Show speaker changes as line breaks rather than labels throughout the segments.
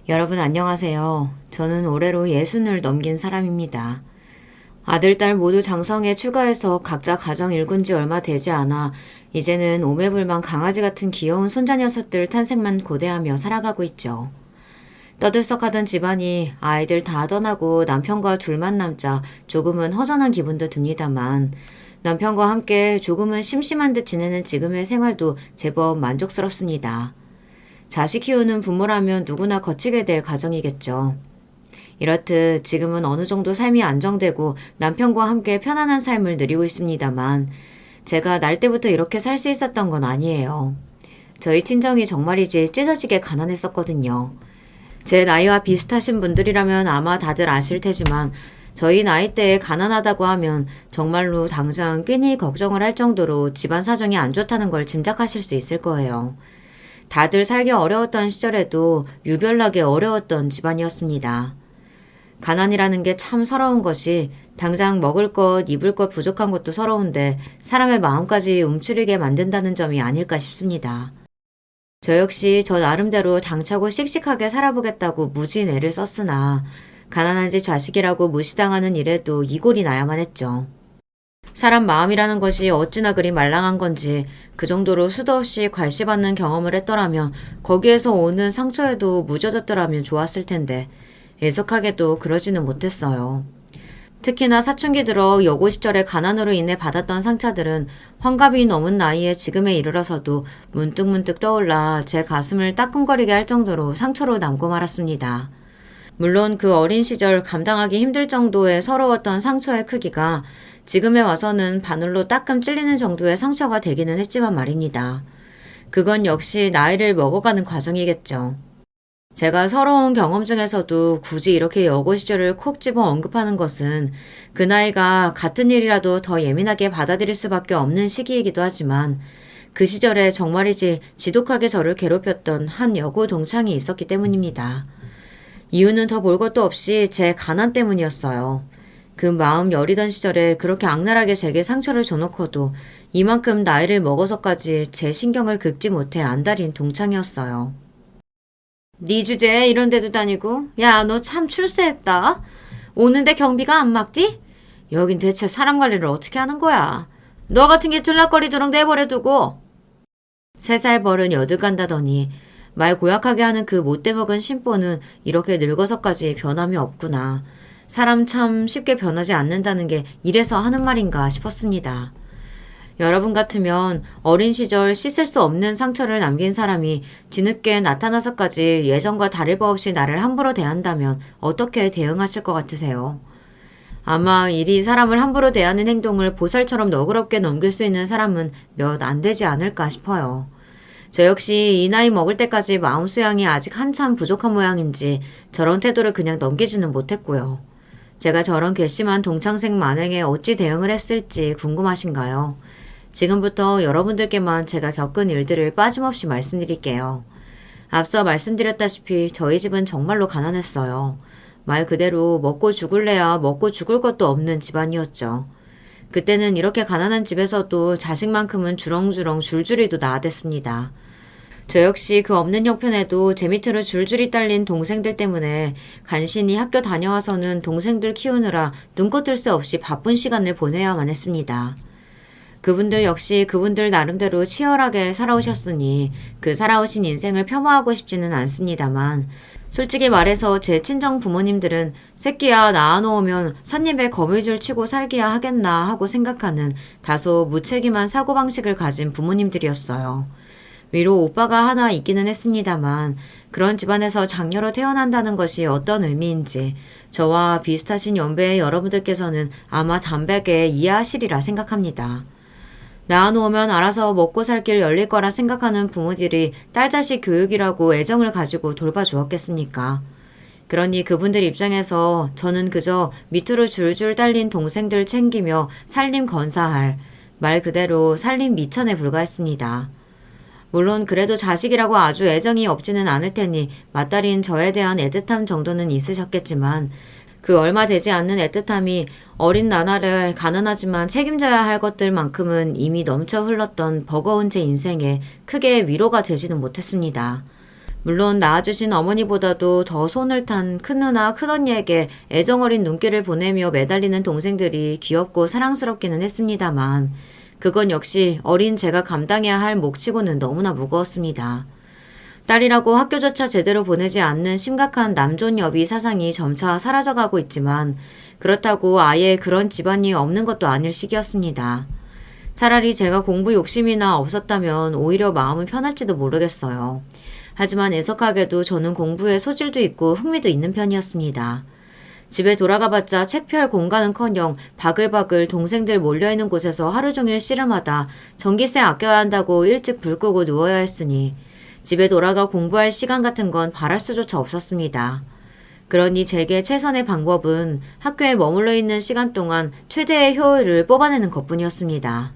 여러분 안녕하세요. 저는 올해로 60을 넘긴 사람입니다. 아들, 딸 모두 장성에 출가해서 각자 가정 일군 지 얼마 되지 않아 이제는 오매불망 강아지 같은 귀여운 손자 녀석들 탄생만 고대하며 살아가고 있죠. 떠들썩하던 집안이 아이들 다 떠나고 남편과 둘만 남자 조금은 허전한 기분도 듭니다만 남편과 함께 조금은 심심한 듯 지내는 지금의 생활도 제법 만족스럽습니다. 자식 키우는 부모라면 누구나 거치게 될 가정이겠죠. 이렇듯 지금은 어느 정도 삶이 안정되고 남편과 함께 편안한 삶을 누리고 있습니다만 제가 날 때부터 이렇게 살 수 있었던 건 아니에요. 저희 친정이 정말이지 찢어지게 가난했었거든요. 제 나이와 비슷하신 분들이라면 아마 다들 아실 테지만 저희 나이대에 가난하다고 하면 정말로 당장 괜히 걱정을 할 정도로 집안 사정이 안 좋다는 걸 짐작하실 수 있을 거예요. 다들 살기 어려웠던 시절에도 유별나게 어려웠던 집안이었습니다. 가난이라는 게 참 서러운 것이 당장 먹을 것, 입을 것 부족한 것도 서러운데 사람의 마음까지 움츠리게 만든다는 점이 아닐까 싶습니다. 저 역시 저 나름대로 당차고 씩씩하게 살아보겠다고 무진 애를 썼으나 가난한 집 자식이라고 무시당하는 일에도 이골이 나야만 했죠. 사람 마음이라는 것이 어찌나 그리 말랑한 건지 그 정도로 수도 없이 괄시받는 경험을 했더라면 거기에서 오는 상처에도 무뎌졌더라면 좋았을 텐데 애석하게도 그러지는 못했어요. 특히나 사춘기 들어 여고 시절의 가난으로 인해 받았던 상처들은 환갑이 넘은 나이에 지금에 이르러서도 문득문득 떠올라 제 가슴을 따끔거리게 할 정도로 상처로 남고 말았습니다. 물론 그 어린 시절 감당하기 힘들 정도의 서러웠던 상처의 크기가 지금에 와서는 바늘로 따끔 찔리는 정도의 상처가 되기는 했지만 말입니다. 그건 역시 나이를 먹어가는 과정이겠죠. 제가 서러운 경험 중에서도 굳이 이렇게 여고 시절을 콕 집어 언급하는 것은 그 나이가 같은 일이라도 더 예민하게 받아들일 수밖에 없는 시기이기도 하지만 그 시절에 정말이지 지독하게 저를 괴롭혔던 한 여고 동창이 있었기 때문입니다. 이유는 더 볼 것도 없이 제 가난 때문이었어요. 그 마음 여리던 시절에 그렇게 악랄하게 제게 상처를 줘놓고도 이만큼 나이를 먹어서까지 제 신경을 긁지 못해 안달인 동창이었어요. 네 주제에 이런 데도 다니고 야 너 참 출세했다. 오는데 경비가 안 막디? 여긴 대체 사람 관리를 어떻게 하는 거야. 너 같은 게 들락거리도록 내버려 두고. 3살 버른 여드간다더니 말 고약하게 하는 그 못돼 먹은 심보는 이렇게 늙어서까지 변함이 없구나. 사람 참 쉽게 변하지 않는다는 게 이래서 하는 말인가 싶었습니다. 여러분 같으면 어린 시절 씻을 수 없는 상처를 남긴 사람이 뒤늦게 나타나서까지 예전과 다를 바 없이 나를 함부로 대한다면 어떻게 대응하실 것 같으세요? 아마 이리 사람을 함부로 대하는 행동을 보살처럼 너그럽게 넘길 수 있는 사람은 몇 안 되지 않을까 싶어요. 저 역시 이 나이 먹을 때까지 마음 수양이 아직 한참 부족한 모양인지 저런 태도를 그냥 넘기지는 못했고요. 제가 저런 괘씸한 동창생 만행에 어찌 대응을 했을지 궁금하신가요? 지금부터 여러분들께만 제가 겪은 일들을 빠짐없이 말씀드릴게요. 앞서 말씀드렸다시피 저희 집은 정말로 가난했어요. 말 그대로 먹고 죽을래야 먹고 죽을 것도 없는 집안이었죠. 그때는 이렇게 가난한 집에서도 자식만큼은 주렁주렁 줄줄이도 낳아댔습니다. 저 역시 그 없는 형편에도 제 밑으로 줄줄이 딸린 동생들 때문에 간신히 학교 다녀와서는 동생들 키우느라 눈코 뜰 새 없이 바쁜 시간을 보내야만 했습니다. 그분들 역시 그분들 나름대로 치열하게 살아오셨으니 그 살아오신 인생을 폄하하고 싶지는 않습니다만 솔직히 말해서 제 친정 부모님들은 새끼야 낳아놓으면 삿입에 거미줄 치고 살기야 하겠나 하고 생각하는 다소 무책임한 사고방식을 가진 부모님들이었어요. 위로 오빠가 하나 있기는 했습니다만 그런 집안에서 장녀로 태어난다는 것이 어떤 의미인지 저와 비슷하신 연배의 여러분들께서는 아마 담백에 이해하시리라 생각합니다. 낳아놓으면 알아서 먹고 살 길 열릴 거라 생각하는 부모들이 딸 자식 교육이라고 애정을 가지고 돌봐주었겠습니까? 그러니 그분들 입장에서 저는 그저 밑으로 줄줄 딸린 동생들 챙기며 살림 건사할 말 그대로 살림 미천에 불과했습니다. 물론 그래도 자식이라고 아주 애정이 없지는 않을 테니 맏딸인 저에 대한 애틋함 정도는 있으셨겠지만 그 얼마 되지 않는 애틋함이 어린 나날에 가난하지만 책임져야 할 것들만큼은 이미 넘쳐 흘렀던 버거운 제 인생에 크게 위로가 되지는 못했습니다. 물론 낳아주신 어머니보다도 더 손을 탄 큰누나 큰언니에게 애정어린 눈길을 보내며 매달리는 동생들이 귀엽고 사랑스럽기는 했습니다만 그건 역시 어린 제가 감당해야 할 몫치고는 너무나 무거웠습니다. 딸이라고 학교조차 제대로 보내지 않는 심각한 남존 여비 사상이 점차 사라져가고 있지만 그렇다고 아예 그런 집안이 없는 것도 아닐 시기였습니다. 차라리 제가 공부 욕심이나 없었다면 오히려 마음은 편할지도 모르겠어요. 하지만 애석하게도 저는 공부에 소질도 있고 흥미도 있는 편이었습니다. 집에 돌아가봤자 책 펼 공간은커녕 바글바글 동생들 몰려있는 곳에서 하루 종일 씨름하다 전기세 아껴야 한다고 일찍 불 끄고 누워야 했으니 집에 돌아가 공부할 시간 같은 건 바랄 수조차 없었습니다. 그러니 제게 최선의 방법은 학교에 머물러 있는 시간 동안 최대의 효율을 뽑아내는 것뿐이었습니다.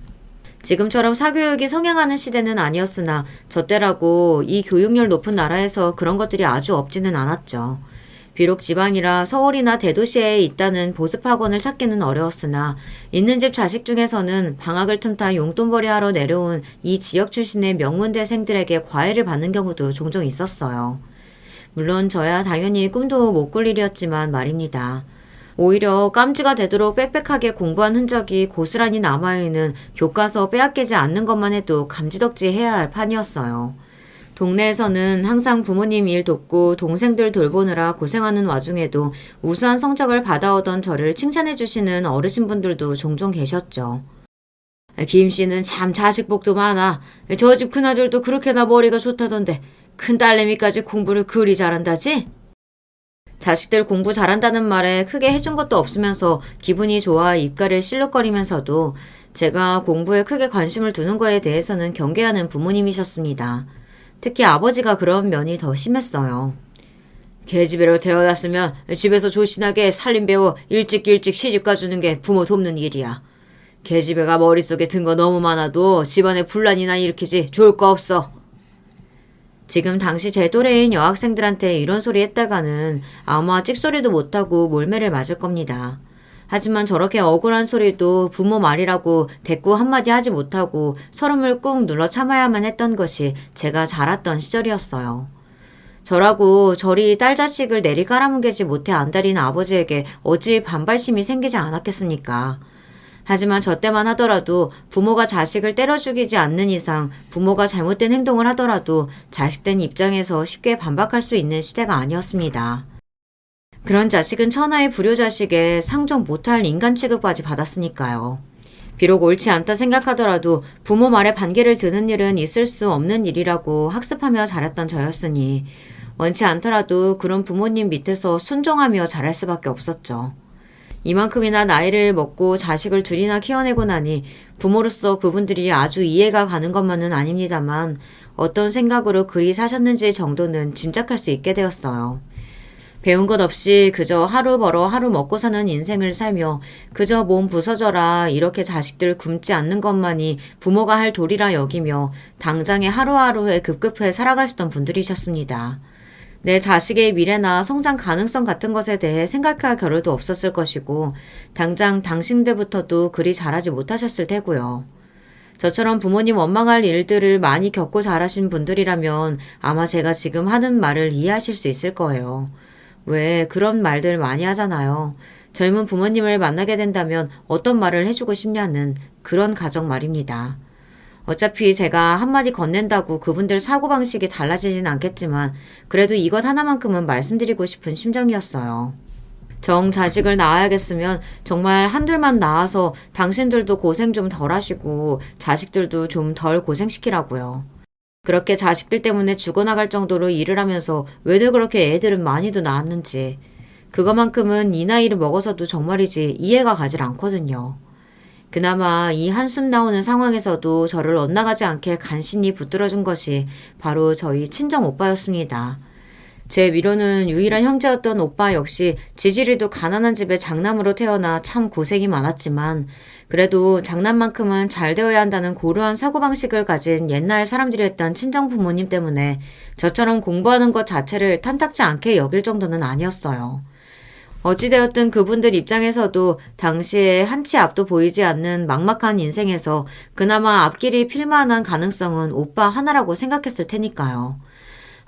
지금처럼 사교육이 성행하는 시대는 아니었으나 저 때라고 이 교육열 높은 나라에서 그런 것들이 아주 없지는 않았죠. 비록 지방이라 서울이나 대도시에 있다는 보습학원을 찾기는 어려웠으나 있는 집 자식 중에서는 방학을 틈타 용돈벌이 하러 내려온 이 지역 출신의 명문대생들에게 과외를 받는 경우도 종종 있었어요. 물론 저야 당연히 꿈도 못 꿀 일이었지만 말입니다. 오히려 깜지가 되도록 빽빽하게 공부한 흔적이 고스란히 남아있는 교과서 빼앗기지 않는 것만 해도 감지덕지 해야 할 판이었어요. 동네에서는 항상 부모님 일 돕고 동생들 돌보느라 고생하는 와중에도 우수한 성적을 받아오던 저를 칭찬해 주시는 어르신분들도 종종 계셨죠. 김 씨는 참 자식복도 많아. 저 집 큰아들도 그렇게나 머리가 좋다던데 큰딸내미까지 공부를 그리 잘한다지? 자식들 공부 잘한다는 말에 크게 해준 것도 없으면서 기분이 좋아 입가를 실룩거리면서도 제가 공부에 크게 관심을 두는 거에 대해서는 경계하는 부모님이셨습니다. 특히 아버지가 그런 면이 더 심했어요. 계집애로 태어났으면 집에서 조신하게 살림 배워 일찍 시집 가주는 게 부모 돕는 일이야. 계집애가 머릿속에 든 거 너무 많아도 집안에 분란이나 일으키지 좋을 거 없어. 지금 당시 제 또래인 여학생들한테 이런 소리 했다가는 아마 찍소리도 못하고 몰매를 맞을 겁니다. 하지만 저렇게 억울한 소리도 부모 말이라고 대꾸 한마디 하지 못하고 서름을 꾹 눌러 참아야만 했던 것이 제가 자랐던 시절이었어요. 저라고 저리 딸 자식을 내리 깔아뭉개지 못해 안달인 아버지에게 어찌 반발심이 생기지 않았겠습니까? 하지만 저 때만 하더라도 부모가 자식을 때려 죽이지 않는 이상 부모가 잘못된 행동을 하더라도 자식된 입장에서 쉽게 반박할 수 있는 시대가 아니었습니다. 그런 자식은 천하의 불효자식에 상종 못할 인간 취급까지 받았으니까요. 비록 옳지 않다 생각하더라도 부모 말에 반개를 드는 일은 있을 수 없는 일이라고 학습하며 자랐던 저였으니 원치 않더라도 그런 부모님 밑에서 순종하며 자랄 수밖에 없었죠. 이만큼이나 나이를 먹고 자식을 둘이나 키워내고 나니 부모로서 그분들이 아주 이해가 가는 것만은 아닙니다만 어떤 생각으로 그리 사셨는지 정도는 짐작할 수 있게 되었어요. 배운 것 없이 그저 하루 벌어 하루 먹고 사는 인생을 살며 그저 몸 부서져라 이렇게 자식들 굶지 않는 것만이 부모가 할 도리라 여기며 당장의 하루하루에 급급해 살아가시던 분들이셨습니다. 내 자식의 미래나 성장 가능성 같은 것에 대해 생각할 겨를도 없었을 것이고 당장 당신들부터도 그리 잘하지 못하셨을 테고요. 저처럼 부모님 원망할 일들을 많이 겪고 자라신 분들이라면 아마 제가 지금 하는 말을 이해하실 수 있을 거예요. 왜 그런 말들 많이 하잖아요. 젊은 부모님을 만나게 된다면 어떤 말을 해주고 싶냐는 그런 가정 말입니다. 어차피 제가 한마디 건넨다고 그분들 사고방식이 달라지진 않겠지만 그래도 이것 하나만큼은 말씀드리고 싶은 심정이었어요. 정 자식을 낳아야겠으면 정말 한둘만 낳아서 당신들도 고생 좀 덜 하시고 자식들도 좀 덜 고생시키라고요. 그렇게 자식들 때문에 죽어나갈 정도로 일을 하면서 왜들 그렇게 애들은 많이도 낳았는지 그것만큼은 이 나이를 먹어서도 정말이지 이해가 가질 않거든요. 그나마 이 한숨 나오는 상황에서도 저를 엇나가지 않게 간신히 붙들어준 것이 바로 저희 친정 오빠였습니다. 제 위로는 유일한 형제였던 오빠 역시 지지리도 가난한 집에 장남으로 태어나 참 고생이 많았지만 그래도 장남만큼은 잘 되어야 한다는 고루한 사고방식을 가진 옛날 사람들이었던 친정 부모님 때문에 저처럼 공부하는 것 자체를 탐탁지 않게 여길 정도는 아니었어요. 어찌되었든 그분들 입장에서도 당시에 한치 앞도 보이지 않는 막막한 인생에서 그나마 앞길이 필만한 가능성은 오빠 하나라고 생각했을 테니까요.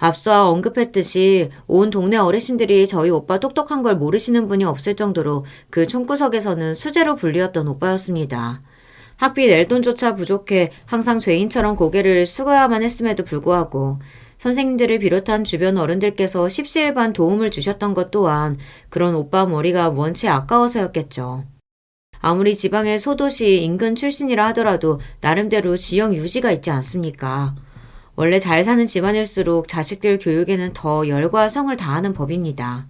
앞서 언급했듯이 온 동네 어르신들이 저희 오빠 똑똑한 걸 모르시는 분이 없을 정도로 그 총구석에서는 수재로 불리웠던 오빠였습니다. 학비 낼 돈조차 부족해 항상 죄인처럼 고개를 숙여야만 했음에도 불구하고 선생님들을 비롯한 주변 어른들께서 십시일반 도움을 주셨던 것 또한 그런 오빠 머리가 원체 아까워서였겠죠. 아무리 지방의 소도시 인근 출신이라 하더라도 나름대로 지역 유지가 있지 않습니까? 원래 잘 사는 집안일수록 자식들 교육에는 더 열과 성을 다하는 법입니다.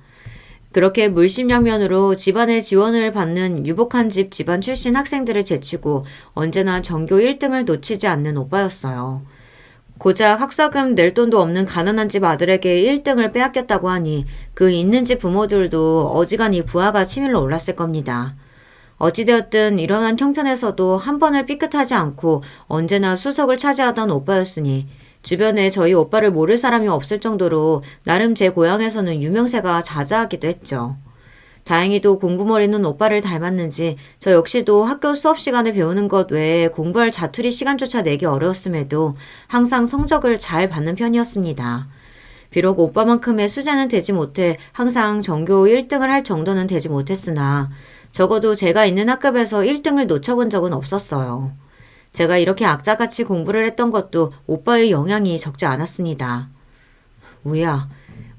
그렇게 물심양면으로 집안의 지원을 받는 유복한 집 집안 출신 학생들을 제치고 언제나 전교 1등을 놓치지 않는 오빠였어요. 고작 학사금 낼 돈도 없는 가난한 집 아들에게 1등을 빼앗겼다고 하니 그 있는 집 부모들도 어지간히 부하가 치밀러 올랐을 겁니다. 어찌되었든 일어난 형편에서도 한 번을 삐끗하지 않고 언제나 수석을 차지하던 오빠였으니 주변에 저희 오빠를 모를 사람이 없을 정도로 나름 제 고향에서는 유명세가 자자하기도 했죠. 다행히도 공부머리는 오빠를 닮았는지 저 역시도 학교 수업 시간에 배우는 것 외에 공부할 자투리 시간조차 내기 어려웠음에도 항상 성적을 잘 받는 편이었습니다. 비록 오빠만큼의 수재는 되지 못해 항상 전교 1등을 할 정도는 되지 못했으나 적어도 제가 있는 학급에서 1등을 놓쳐본 적은 없었어요. 제가 이렇게 악자같이 공부를 했던 것도 오빠의 영향이 적지 않았습니다. 우야,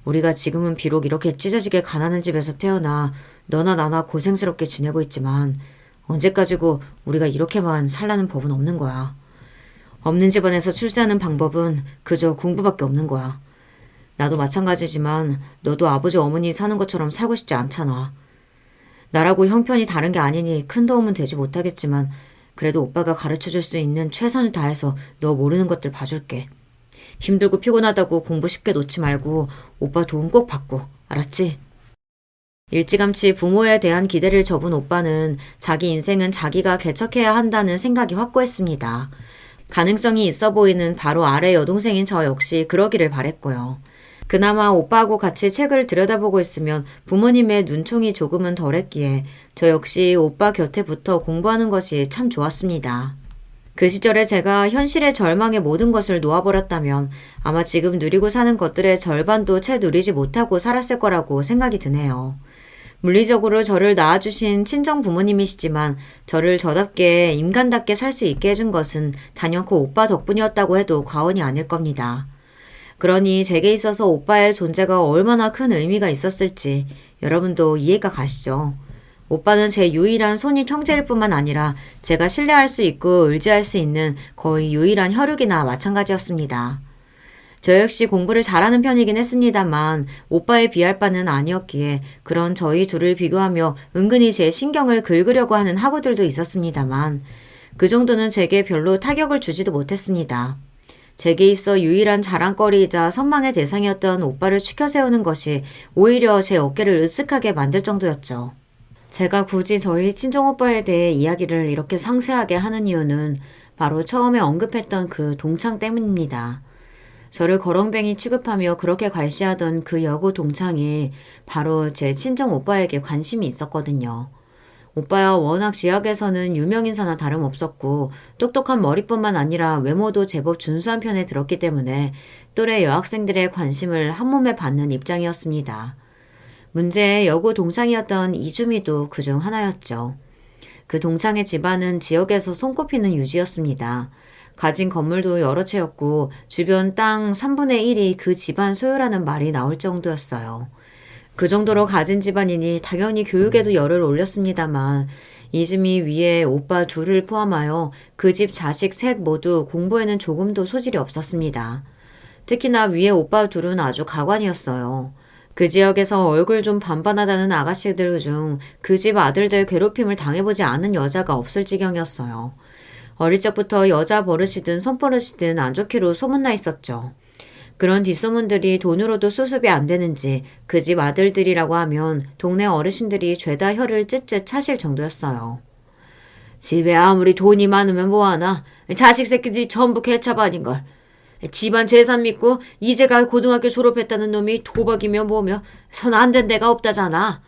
우리가 지금은 비록 이렇게 찢어지게 가난한 집에서 태어나 너나 나나 고생스럽게 지내고 있지만 언제까지고 우리가 이렇게만 살라는 법은 없는 거야. 없는 집안에서 출세하는 방법은 그저 공부밖에 없는 거야. 나도 마찬가지지만 너도 아버지 어머니 사는 것처럼 살고 싶지 않잖아. 나라고 형편이 다른 게 아니니 큰 도움은 되지 못하겠지만 그래도 오빠가 가르쳐줄 수 있는 최선을 다해서 너 모르는 것들 봐줄게. 힘들고 피곤하다고 공부 쉽게 놓지 말고 오빠 도움 꼭 받고, 알았지? 일찌감치 부모에 대한 기대를 접은 오빠는 자기 인생은 자기가 개척해야 한다는 생각이 확고했습니다. 가능성이 있어 보이는 바로 아래 여동생인 저 역시 그러기를 바랬고요. 그나마 오빠하고 같이 책을 들여다보고 있으면 부모님의 눈총이 조금은 덜했기에 저 역시 오빠 곁에 붙어 공부하는 것이 참 좋았습니다. 그 시절에 제가 현실의 절망에 모든 것을 놓아버렸다면 아마 지금 누리고 사는 것들의 절반도 채 누리지 못하고 살았을 거라고 생각이 드네요. 물리적으로 저를 낳아주신 친정 부모님이시지만 저를 저답게 인간답게 살 수 있게 해준 것은 단연코 오빠 덕분이었다고 해도 과언이 아닐 겁니다. 그러니 제게 있어서 오빠의 존재가 얼마나 큰 의미가 있었을지 여러분도 이해가 가시죠? 오빠는 제 유일한 손익 형제일 뿐만 아니라 제가 신뢰할 수 있고 의지할 수 있는 거의 유일한 혈육이나 마찬가지였습니다. 저 역시 공부를 잘하는 편이긴 했습니다만 오빠에 비할 바는 아니었기에 그런 저희 둘을 비교하며 은근히 제 신경을 긁으려고 하는 학우들도 있었습니다만 그 정도는 제게 별로 타격을 주지도 못했습니다. 제게 있어 유일한 자랑거리이자 선망의 대상이었던 오빠를 추켜 세우는 것이 오히려 제 어깨를 으쓱하게 만들 정도였죠. 제가 굳이 저희 친정오빠에 대해 이야기를 이렇게 상세하게 하는 이유는 바로 처음에 언급했던 그 동창 때문입니다. 저를 거렁뱅이 취급하며 그렇게 괄시하던 그 여고 동창이 바로 제 친정오빠에게 관심이 있었거든요. 오빠야 워낙 지역에서는 유명인사나 다름없었고 똑똑한 머리뿐만 아니라 외모도 제법 준수한 편에 들었기 때문에 또래 여학생들의 관심을 한몸에 받는 입장이었습니다. 문제의 여고 동창이었던 이주미도 그중 하나였죠. 그 동창의 집안은 지역에서 손꼽히는 유지였습니다. 가진 건물도 여러 채였고 주변 땅 3분의 1이 그 집안 소유라는 말이 나올 정도였어요. 그 정도로 가진 집안이니 당연히 교육에도 열을 올렸습니다만 이즈미 위에 오빠 둘을 포함하여 그 집 자식 셋 모두 공부에는 조금도 소질이 없었습니다. 특히나 위에 오빠 둘은 아주 가관이었어요. 그 지역에서 얼굴 좀 반반하다는 아가씨들 중 그 집 아들들 괴롭힘을 당해보지 않은 여자가 없을 지경이었어요. 어릴 적부터 여자 버릇이든 손버릇이든 안 좋기로 소문나 있었죠. 그런 뒷소문들이 돈으로도 수습이 안 되는지 그 집 아들들이라고 하면 동네 어르신들이 죄다 혀를 쯧쯧 차실 정도였어요. 집에 아무리 돈이 많으면 뭐하나 자식 새끼들이 전부 개차반인걸. 집안 재산 믿고 이제가 고등학교 졸업했다는 놈이 도박이며 뭐며 손 안 댄 데가 없다잖아.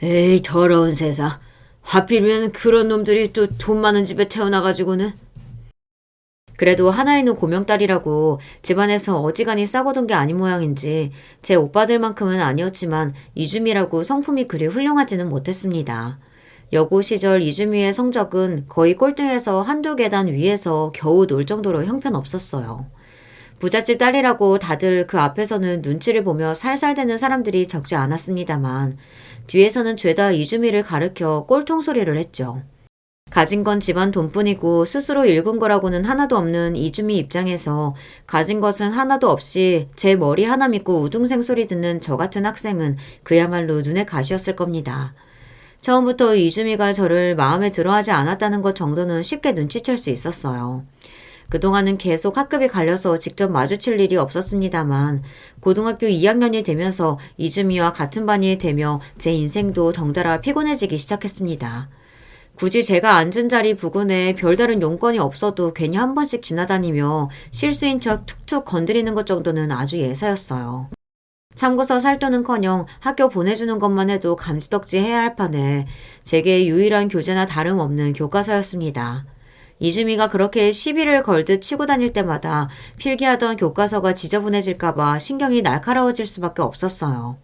에이 더러운 세상. 하필이면 그런 놈들이 또 돈 많은 집에 태어나가지고는. 그래도 하나 있는 고명딸이라고 집안에서 어지간히 싸고던 게 아닌 모양인지 제 오빠들만큼은 아니었지만 이주미라고 성품이 그리 훌륭하지는 못했습니다. 여고 시절 이주미의 성적은 거의 꼴등에서 한두 계단 위에서 겨우 놀 정도로 형편없었어요. 부잣집 딸이라고 다들 그 앞에서는 눈치를 보며 살살대는 사람들이 적지 않았습니다만 뒤에서는 죄다 이주미를 가르켜 꼴통 소리를 했죠. 가진 건 집안 돈뿐이고 스스로 읽은 거라고는 하나도 없는 이주미 입장에서 가진 것은 하나도 없이 제 머리 하나 믿고 우등생 소리 듣는 저 같은 학생은 그야말로 눈에 가시였을 겁니다. 처음부터 이주미가 저를 마음에 들어하지 않았다는 것 정도는 쉽게 눈치챌 수 있었어요. 그동안은 계속 학급이 갈려서 직접 마주칠 일이 없었습니다만 고등학교 2학년이 되면서 이주미와 같은 반이 되며 제 인생도 덩달아 피곤해지기 시작했습니다. 굳이 제가 앉은 자리 부근에 별다른 용건이 없어도 괜히 한 번씩 지나다니며 실수인 척 툭툭 건드리는 것 정도는 아주 예사였어요. 참고서 살도는커녕 학교 보내주는 것만 해도 감지덕지 해야 할 판에 제게 유일한 교재나 다름없는 교과서였습니다. 이주미가 그렇게 시비를 걸듯 치고 다닐 때마다 필기하던 교과서가 지저분해질까봐 신경이 날카로워질 수밖에 없었어요.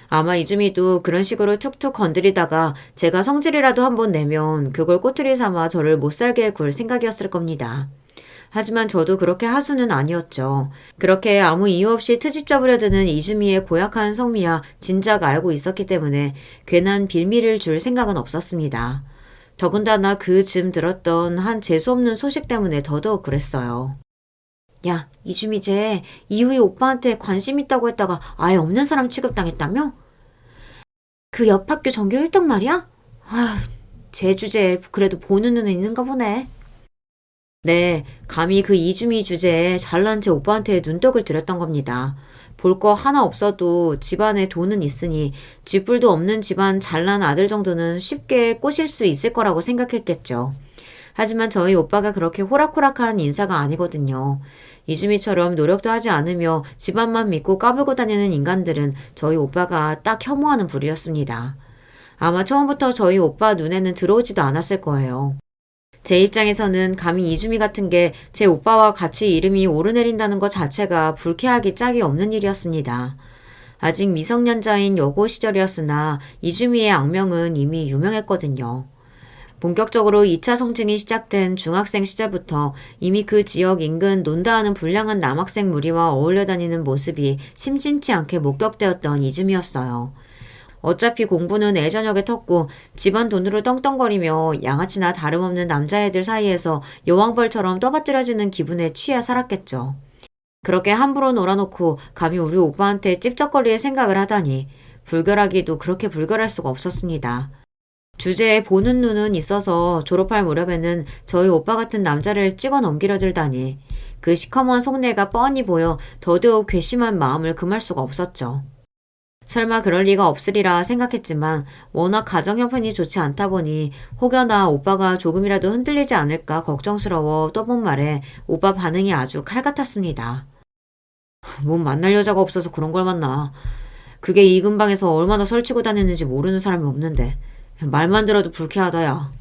아마 이주미도 그런 식으로 툭툭 건드리다가 제가 성질이라도 한번 내면 그걸 꼬투리 삼아 저를 못살게 굴 생각이었을 겁니다. 하지만 저도 그렇게 하수는 아니었죠. 그렇게 아무 이유 없이 트집 잡으려 드는 이주미의 고약한 성미야 진작 알고 있었기 때문에 괜한 빌미를 줄 생각은 없었습니다. 더군다나 그 즈음 들었던 한 재수없는 소식 때문에 더더욱 그랬어요. 야, 이주미 쟤 이후에 오빠한테 관심 있다고 했다가 아예 없는 사람 취급당했다며? 그 옆 학교 전교 1등 말이야? 아, 쟤 주제에 그래도 보는 눈은 있는가 보네. 네, 감히 그 이주미 주제에 잘난 제 오빠한테 눈독을 들였던 겁니다. 볼 거 하나 없어도 집안에 돈은 있으니 쥐뿔도 없는 집안 잘난 아들 정도는 쉽게 꼬실 수 있을 거라고 생각했겠죠. 하지만 저희 오빠가 그렇게 호락호락한 인사가 아니거든요. 이주미처럼 노력도 하지 않으며 집안만 믿고 까불고 다니는 인간들은 저희 오빠가 딱 혐오하는 부류였습니다. 아마 처음부터 저희 오빠 눈에는 들어오지도 않았을 거예요. 제 입장에서는 감히 이주미 같은 게 제 오빠와 같이 이름이 오르내린다는 것 자체가 불쾌하기 짝이 없는 일이었습니다. 아직 미성년자인 여고 시절이었으나 이주미의 악명은 이미 유명했거든요. 본격적으로 2차 성징이 시작된 중학생 시절부터 이미 그 지역 인근 논다 하는 불량한 남학생 무리와 어울려 다니는 모습이 심심치 않게 목격되었던 이주미였어요. 어차피 공부는 애저녁에 텄고 집안 돈으로 떵떵거리며 양아치나 다름없는 남자애들 사이에서 여왕벌처럼 떠받들여지는 기분에 취해 살았겠죠. 그렇게 함부로 놀아놓고 감히 우리 오빠한테 찝쩍거릴 생각을 하다니 불결하기도 그렇게 불결할 수가 없었습니다. 주제에 보는 눈은 있어서 졸업할 무렵에는 저희 오빠 같은 남자를 찍어 넘기려 들다니 그 시커먼 속내가 뻔히 보여 더더욱 괘씸한 마음을 금할 수가 없었죠. 설마 그럴 리가 없으리라 생각했지만 워낙 가정 형편이 좋지 않다 보니 혹여나 오빠가 조금이라도 흔들리지 않을까 걱정스러워 떠본 말에 오빠 반응이 아주 칼 같았습니다. 뭔 만날 여자가 없어서 그런 걸 만나. 그게 이 근방에서 얼마나 설치고 다니는지 모르는 사람이 없는데 말만 들어도 불쾌하다 야.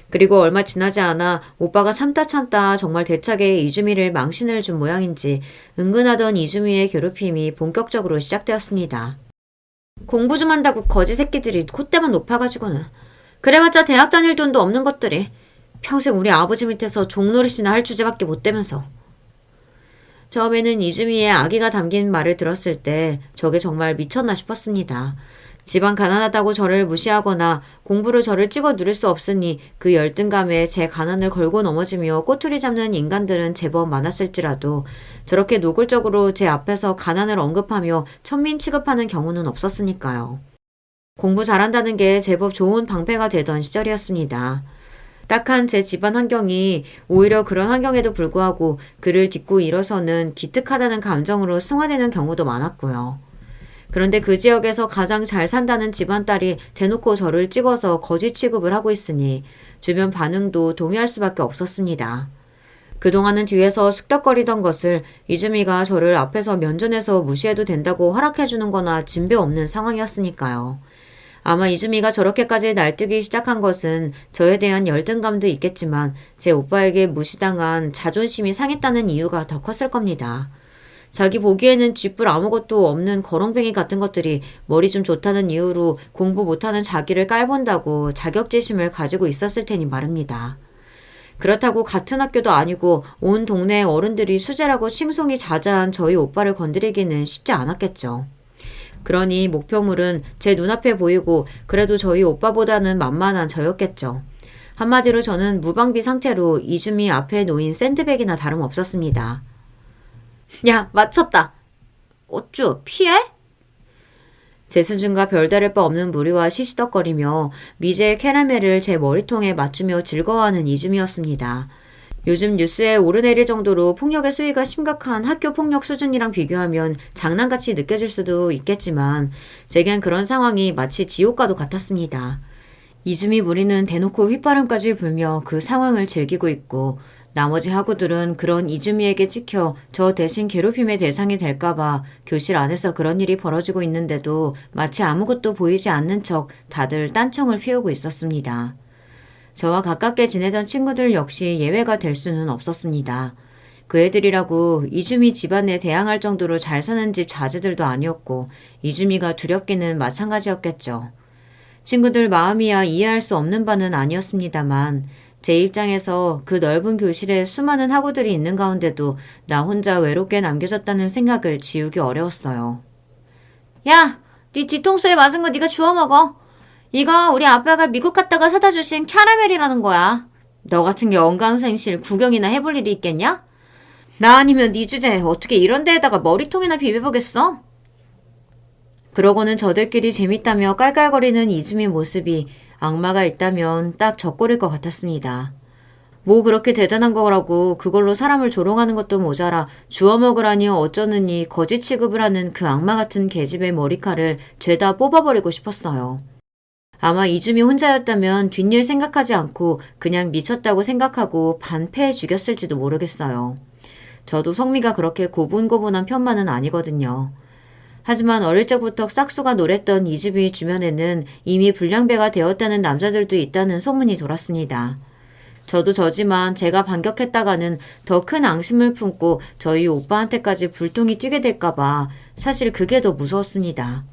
그리고 얼마 지나지 않아 오빠가 참다 정말 대차게 이주미를 망신을 준 모양인지 은근하던 이주미의 괴롭힘이 본격적으로 시작되었습니다. 공부 좀 한다고 거지 새끼들이 콧대만 높아가지고는 그래봤자 대학 다닐 돈도 없는 것들이 평생 우리 아버지 밑에서 종노릇이나 할 주제밖에 못 되면서. 처음에는 이주미의 악의가 담긴 말을 들었을 때 저게 정말 미쳤나 싶었습니다. 집안 가난하다고 저를 무시하거나 공부로 저를 찍어 누릴 수 없으니 그 열등감에 제 가난을 걸고 넘어지며 꼬투리 잡는 인간들은 제법 많았을지라도 저렇게 노골적으로 제 앞에서 가난을 언급하며 천민 취급하는 경우는 없었으니까요. 공부 잘한다는 게 제법 좋은 방패가 되던 시절이었습니다. 딱한 제 집안 환경이 오히려 그런 환경에도 불구하고 그를 딛고 일어서는 기특하다는 감정으로 승화되는 경우도 많았고요. 그런데 그 지역에서 가장 잘 산다는 집안 딸이 대놓고 저를 찍어서 거지 취급을 하고 있으니 주변 반응도 동의할 수밖에 없었습니다. 그동안은 뒤에서 숙덕거리던 것을 이주미가 저를 앞에서 면전에서 무시해도 된다고 허락해주는 거나 진배 없는 상황이었으니까요. 아마 이주미가 저렇게까지 날뛰기 시작한 것은 저에 대한 열등감도 있겠지만 제 오빠에게 무시당한 자존심이 상했다는 이유가 더 컸을 겁니다. 자기 보기에는 쥐뿔 아무것도 없는 거렁뱅이 같은 것들이 머리 좀 좋다는 이유로 공부 못하는 자기를 깔본다고 자격지심을 가지고 있었을 테니 말입니다. 그렇다고 같은 학교도 아니고 온 동네 어른들이 수재라고 칭송이 자자한 저희 오빠를 건드리기는 쉽지 않았겠죠. 그러니 목표물은 제 눈앞에 보이고 그래도 저희 오빠보다는 만만한 저였겠죠. 한마디로 저는 무방비 상태로 이주미 앞에 놓인 샌드백이나 다름없었습니다. 야, 맞췄다. 어쭈, 피해? 제 수준과 별다를 바 없는 무리와 시시덕거리며 미제의 캐러멜을 제 머리통에 맞추며 즐거워하는 이주미였습니다. 요즘 뉴스에 오르내릴 정도로 폭력의 수위가 심각한 학교 폭력 수준이랑 비교하면 장난같이 느껴질 수도 있겠지만 제겐 그런 상황이 마치 지옥과도 같았습니다. 이주미 무리는 대놓고 휘바람까지 불며 그 상황을 즐기고 있고 나머지 학우들은 그런 이주미에게 찍혀 저 대신 괴롭힘의 대상이 될까봐 교실 안에서 그런 일이 벌어지고 있는데도 마치 아무것도 보이지 않는 척 다들 딴청을 피우고 있었습니다. 저와 가깝게 지내던 친구들 역시 예외가 될 수는 없었습니다. 그 애들이라고 이주미 집안에 대항할 정도로 잘 사는 집 자제들도 아니었고 이주미가 두렵기는 마찬가지였겠죠. 친구들 마음이야 이해할 수 없는 바는 아니었습니다만 제 입장에서 그 넓은 교실에 수많은 학우들이 있는 가운데도 나 혼자 외롭게 남겨졌다는 생각을 지우기 어려웠어요. 야! 네 뒤통수에 맞은 거 네가 주워 먹어. 이거 우리 아빠가 미국 갔다가 사다 주신 캐러멜이라는 거야. 너 같은 게 언강생실 구경이나 해볼 일이 있겠냐? 나 아니면 네 주제에 어떻게 이런 데에다가 머리통이나 비벼보겠어? 그러고는 저들끼리 재밌다며 깔깔거리는 이주미 모습이 악마가 있다면 딱 저 꼴일 것 같았습니다. 뭐 그렇게 대단한 거라고 그걸로 사람을 조롱하는 것도 모자라 주워 먹으라니 어쩌느니 거지 취급을 하는 그 악마 같은 계집의 머리칼을 죄다 뽑아버리고 싶었어요. 아마 이주미 혼자였다면 뒷일 생각하지 않고 그냥 미쳤다고 생각하고 반패해 죽였을지도 모르겠어요. 저도 성미가 그렇게 고분고분한 편만은 아니거든요. 하지만 어릴 적부터 싹수가 노랬던 이주미 주변에는 이미 불량배가 되었다는 남자들도 있다는 소문이 돌았습니다. 저도 저지만 제가 반격했다가는 더 큰 앙심을 품고 저희 오빠한테까지 불똥이 튀게 될까봐 사실 그게 더 무서웠습니다.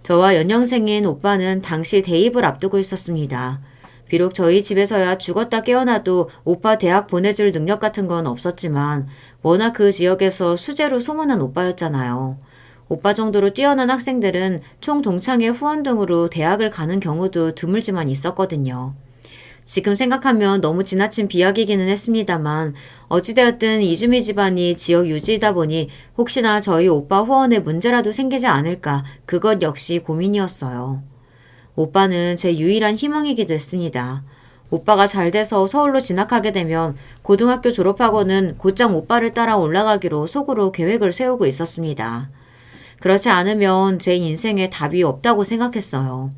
저와 연년생인 오빠는 당시 대입을 앞두고 있었습니다. 비록 저희 집에서야 죽었다 깨어나도 오빠 대학 보내줄 능력 같은 건 없었지만 워낙 그 지역에서 수재로 소문난 오빠였잖아요. 오빠 정도로 뛰어난 학생들은 총 동창회 후원 등으로 대학을 가는 경우도 드물지만 있었거든요. 지금 생각하면 너무 지나친 비약이기는 했습니다만 어찌되었든 이주미 집안이 지역 유지이다 보니 혹시나 저희 오빠 후원에 문제라도 생기지 않을까 그것 역시 고민이었어요. 오빠는 제 유일한 희망이기도 했습니다. 오빠가 잘 돼서 서울로 진학하게 되면 고등학교 졸업하고는 곧장 오빠를 따라 올라가기로 속으로 계획을 세우고 있었습니다. 그렇지 않으면 제 인생에 답이 없다고 생각했어요.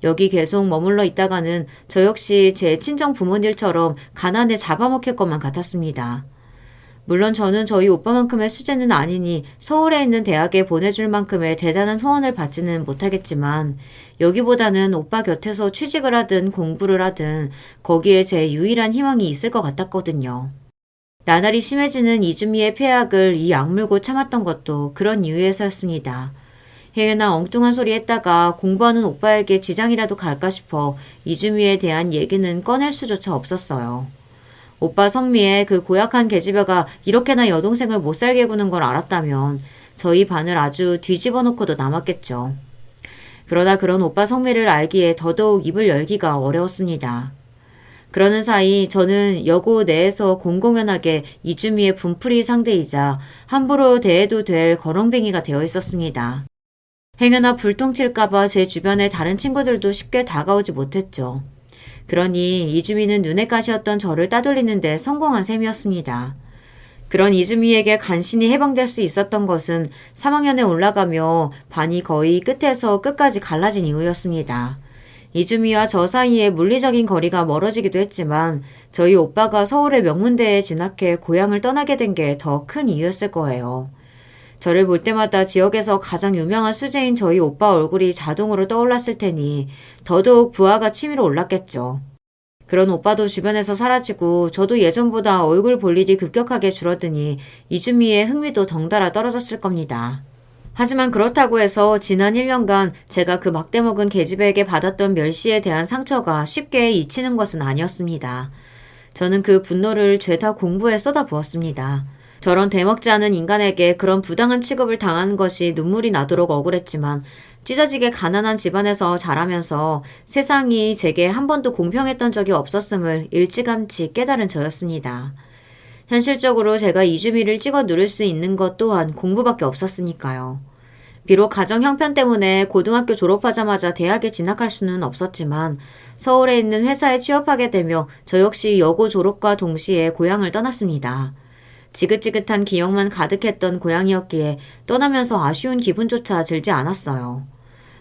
여기 계속 머물러 있다가는 저 역시 제 친정 부모님처럼 가난에 잡아먹힐 것만 같았습니다. 물론 저는 저희 오빠만큼의 수재는 아니니 서울에 있는 대학에 보내줄 만큼의 대단한 후원을 받지는 못하겠지만 여기보다는 오빠 곁에서 취직을 하든 공부를 하든 거기에 제 유일한 희망이 있을 것 같았거든요. 나날이 심해지는 이주미의 폐악을 이 악물고 참았던 것도 그런 이유에서였습니다. 혜연아 엉뚱한 소리 했다가 공부하는 오빠에게 지장이라도 갈까 싶어 이주미에 대한 얘기는 꺼낼 수조차 없었어요. 오빠 성미의 그 고약한 계집애가 이렇게나 여동생을 못살게 구는 걸 알았다면 저희 반을 아주 뒤집어 놓고도 남았겠죠. 그러다 그런 오빠 성미를 알기에 더더욱 입을 열기가 어려웠습니다. 그러는 사이 저는 여고 내에서 공공연하게 이주미의 분풀이 상대이자 함부로 대해도 될 거렁뱅이가 되어 있었습니다. 행여나 불통 튈까봐 제 주변의 다른 친구들도 쉽게 다가오지 못했죠. 그러니 이주미는 눈에 가시였던 저를 따돌리는데 성공한 셈이었습니다. 그런 이주미에게 간신히 해방될 수 있었던 것은 3학년에 올라가며 반이 거의 끝에서 끝까지 갈라진 이유였습니다. 이주미와 저 사이에 물리적인 거리가 멀어지기도 했지만 저희 오빠가 서울의 명문대에 진학해 고향을 떠나게 된 게 더 큰 이유였을 거예요. 저를 볼 때마다 지역에서 가장 유명한 수재인 저희 오빠 얼굴이 자동으로 떠올랐을 테니 더더욱 부하가 치밀어 올랐겠죠. 그런 오빠도 주변에서 사라지고 저도 예전보다 얼굴 볼 일이 급격하게 줄어드니 이주미의 흥미도 덩달아 떨어졌을 겁니다. 하지만 그렇다고 해서 지난 1년간 제가 그 막대먹은 계집애에게 받았던 멸시에 대한 상처가 쉽게 잊히는 것은 아니었습니다. 저는 그 분노를 죄다 공부에 쏟아부었습니다. 저런 대먹지 않은 인간에게 그런 부당한 취급을 당한 것이 눈물이 나도록 억울했지만 찢어지게 가난한 집안에서 자라면서 세상이 제게 한 번도 공평했던 적이 없었음을 일찌감치 깨달은 저였습니다. 현실적으로 제가 이주미를 찍어 누를 수 있는 것 또한 공부밖에 없었으니까요. 비록 가정 형편 때문에 고등학교 졸업하자마자 대학에 진학할 수는 없었지만 서울에 있는 회사에 취업하게 되며 저 역시 여고 졸업과 동시에 고향을 떠났습니다. 지긋지긋한 기억만 가득했던 고향이었기에 떠나면서 아쉬운 기분조차 들지 않았어요.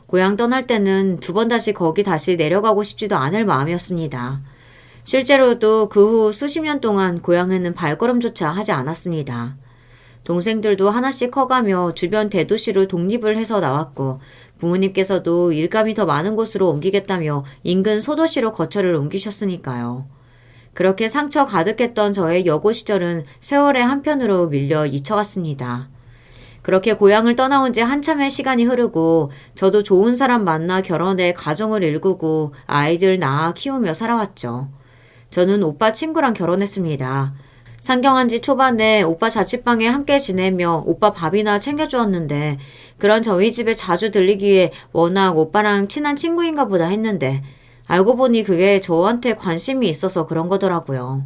고향 떠날 때는 두 번 거기 다시 내려가고 싶지도 않을 마음이었습니다. 실제로도 그 후 수십 년 동안 고향에는 발걸음조차 하지 않았습니다. 동생들도 하나씩 커가며 주변 대도시로 독립을 해서 나왔고 부모님께서도 일감이 더 많은 곳으로 옮기겠다며 인근 소도시로 거처를 옮기셨으니까요. 그렇게 상처 가득했던 저의 여고 시절은 세월의 한편으로 밀려 잊혀갔습니다. 그렇게 고향을 떠나온 지 한참의 시간이 흐르고 저도 좋은 사람 만나 결혼해 가정을 일구고 아이들 낳아 키우며 살아왔죠. 저는 오빠 친구랑 결혼했습니다. 상경한 지 초반에 오빠 자취방에 함께 지내며 오빠 밥이나 챙겨주었는데 그런 저희 집에 자주 들리기에 워낙 오빠랑 친한 친구인가 보다 했는데 알고 보니 그게 저한테 관심이 있어서 그런 거더라고요.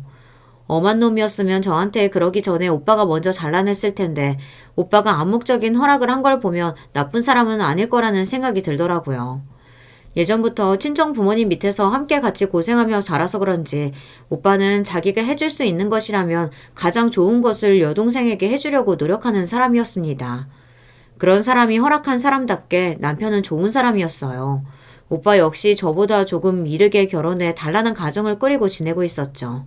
엄한 놈이었으면 저한테 그러기 전에 오빠가 먼저 잘라냈을 텐데 오빠가 암묵적인 허락을 한 걸 보면 나쁜 사람은 아닐 거라는 생각이 들더라고요. 예전부터 친정 부모님 밑에서 함께 같이 고생하며 자라서 그런지 오빠는 자기가 해줄 수 있는 것이라면 가장 좋은 것을 여동생에게 해주려고 노력하는 사람이었습니다. 그런 사람이 허락한 사람답게 남편은 좋은 사람이었어요. 오빠 역시 저보다 조금 이르게 결혼해 단란한 가정을 꾸리고 지내고 있었죠.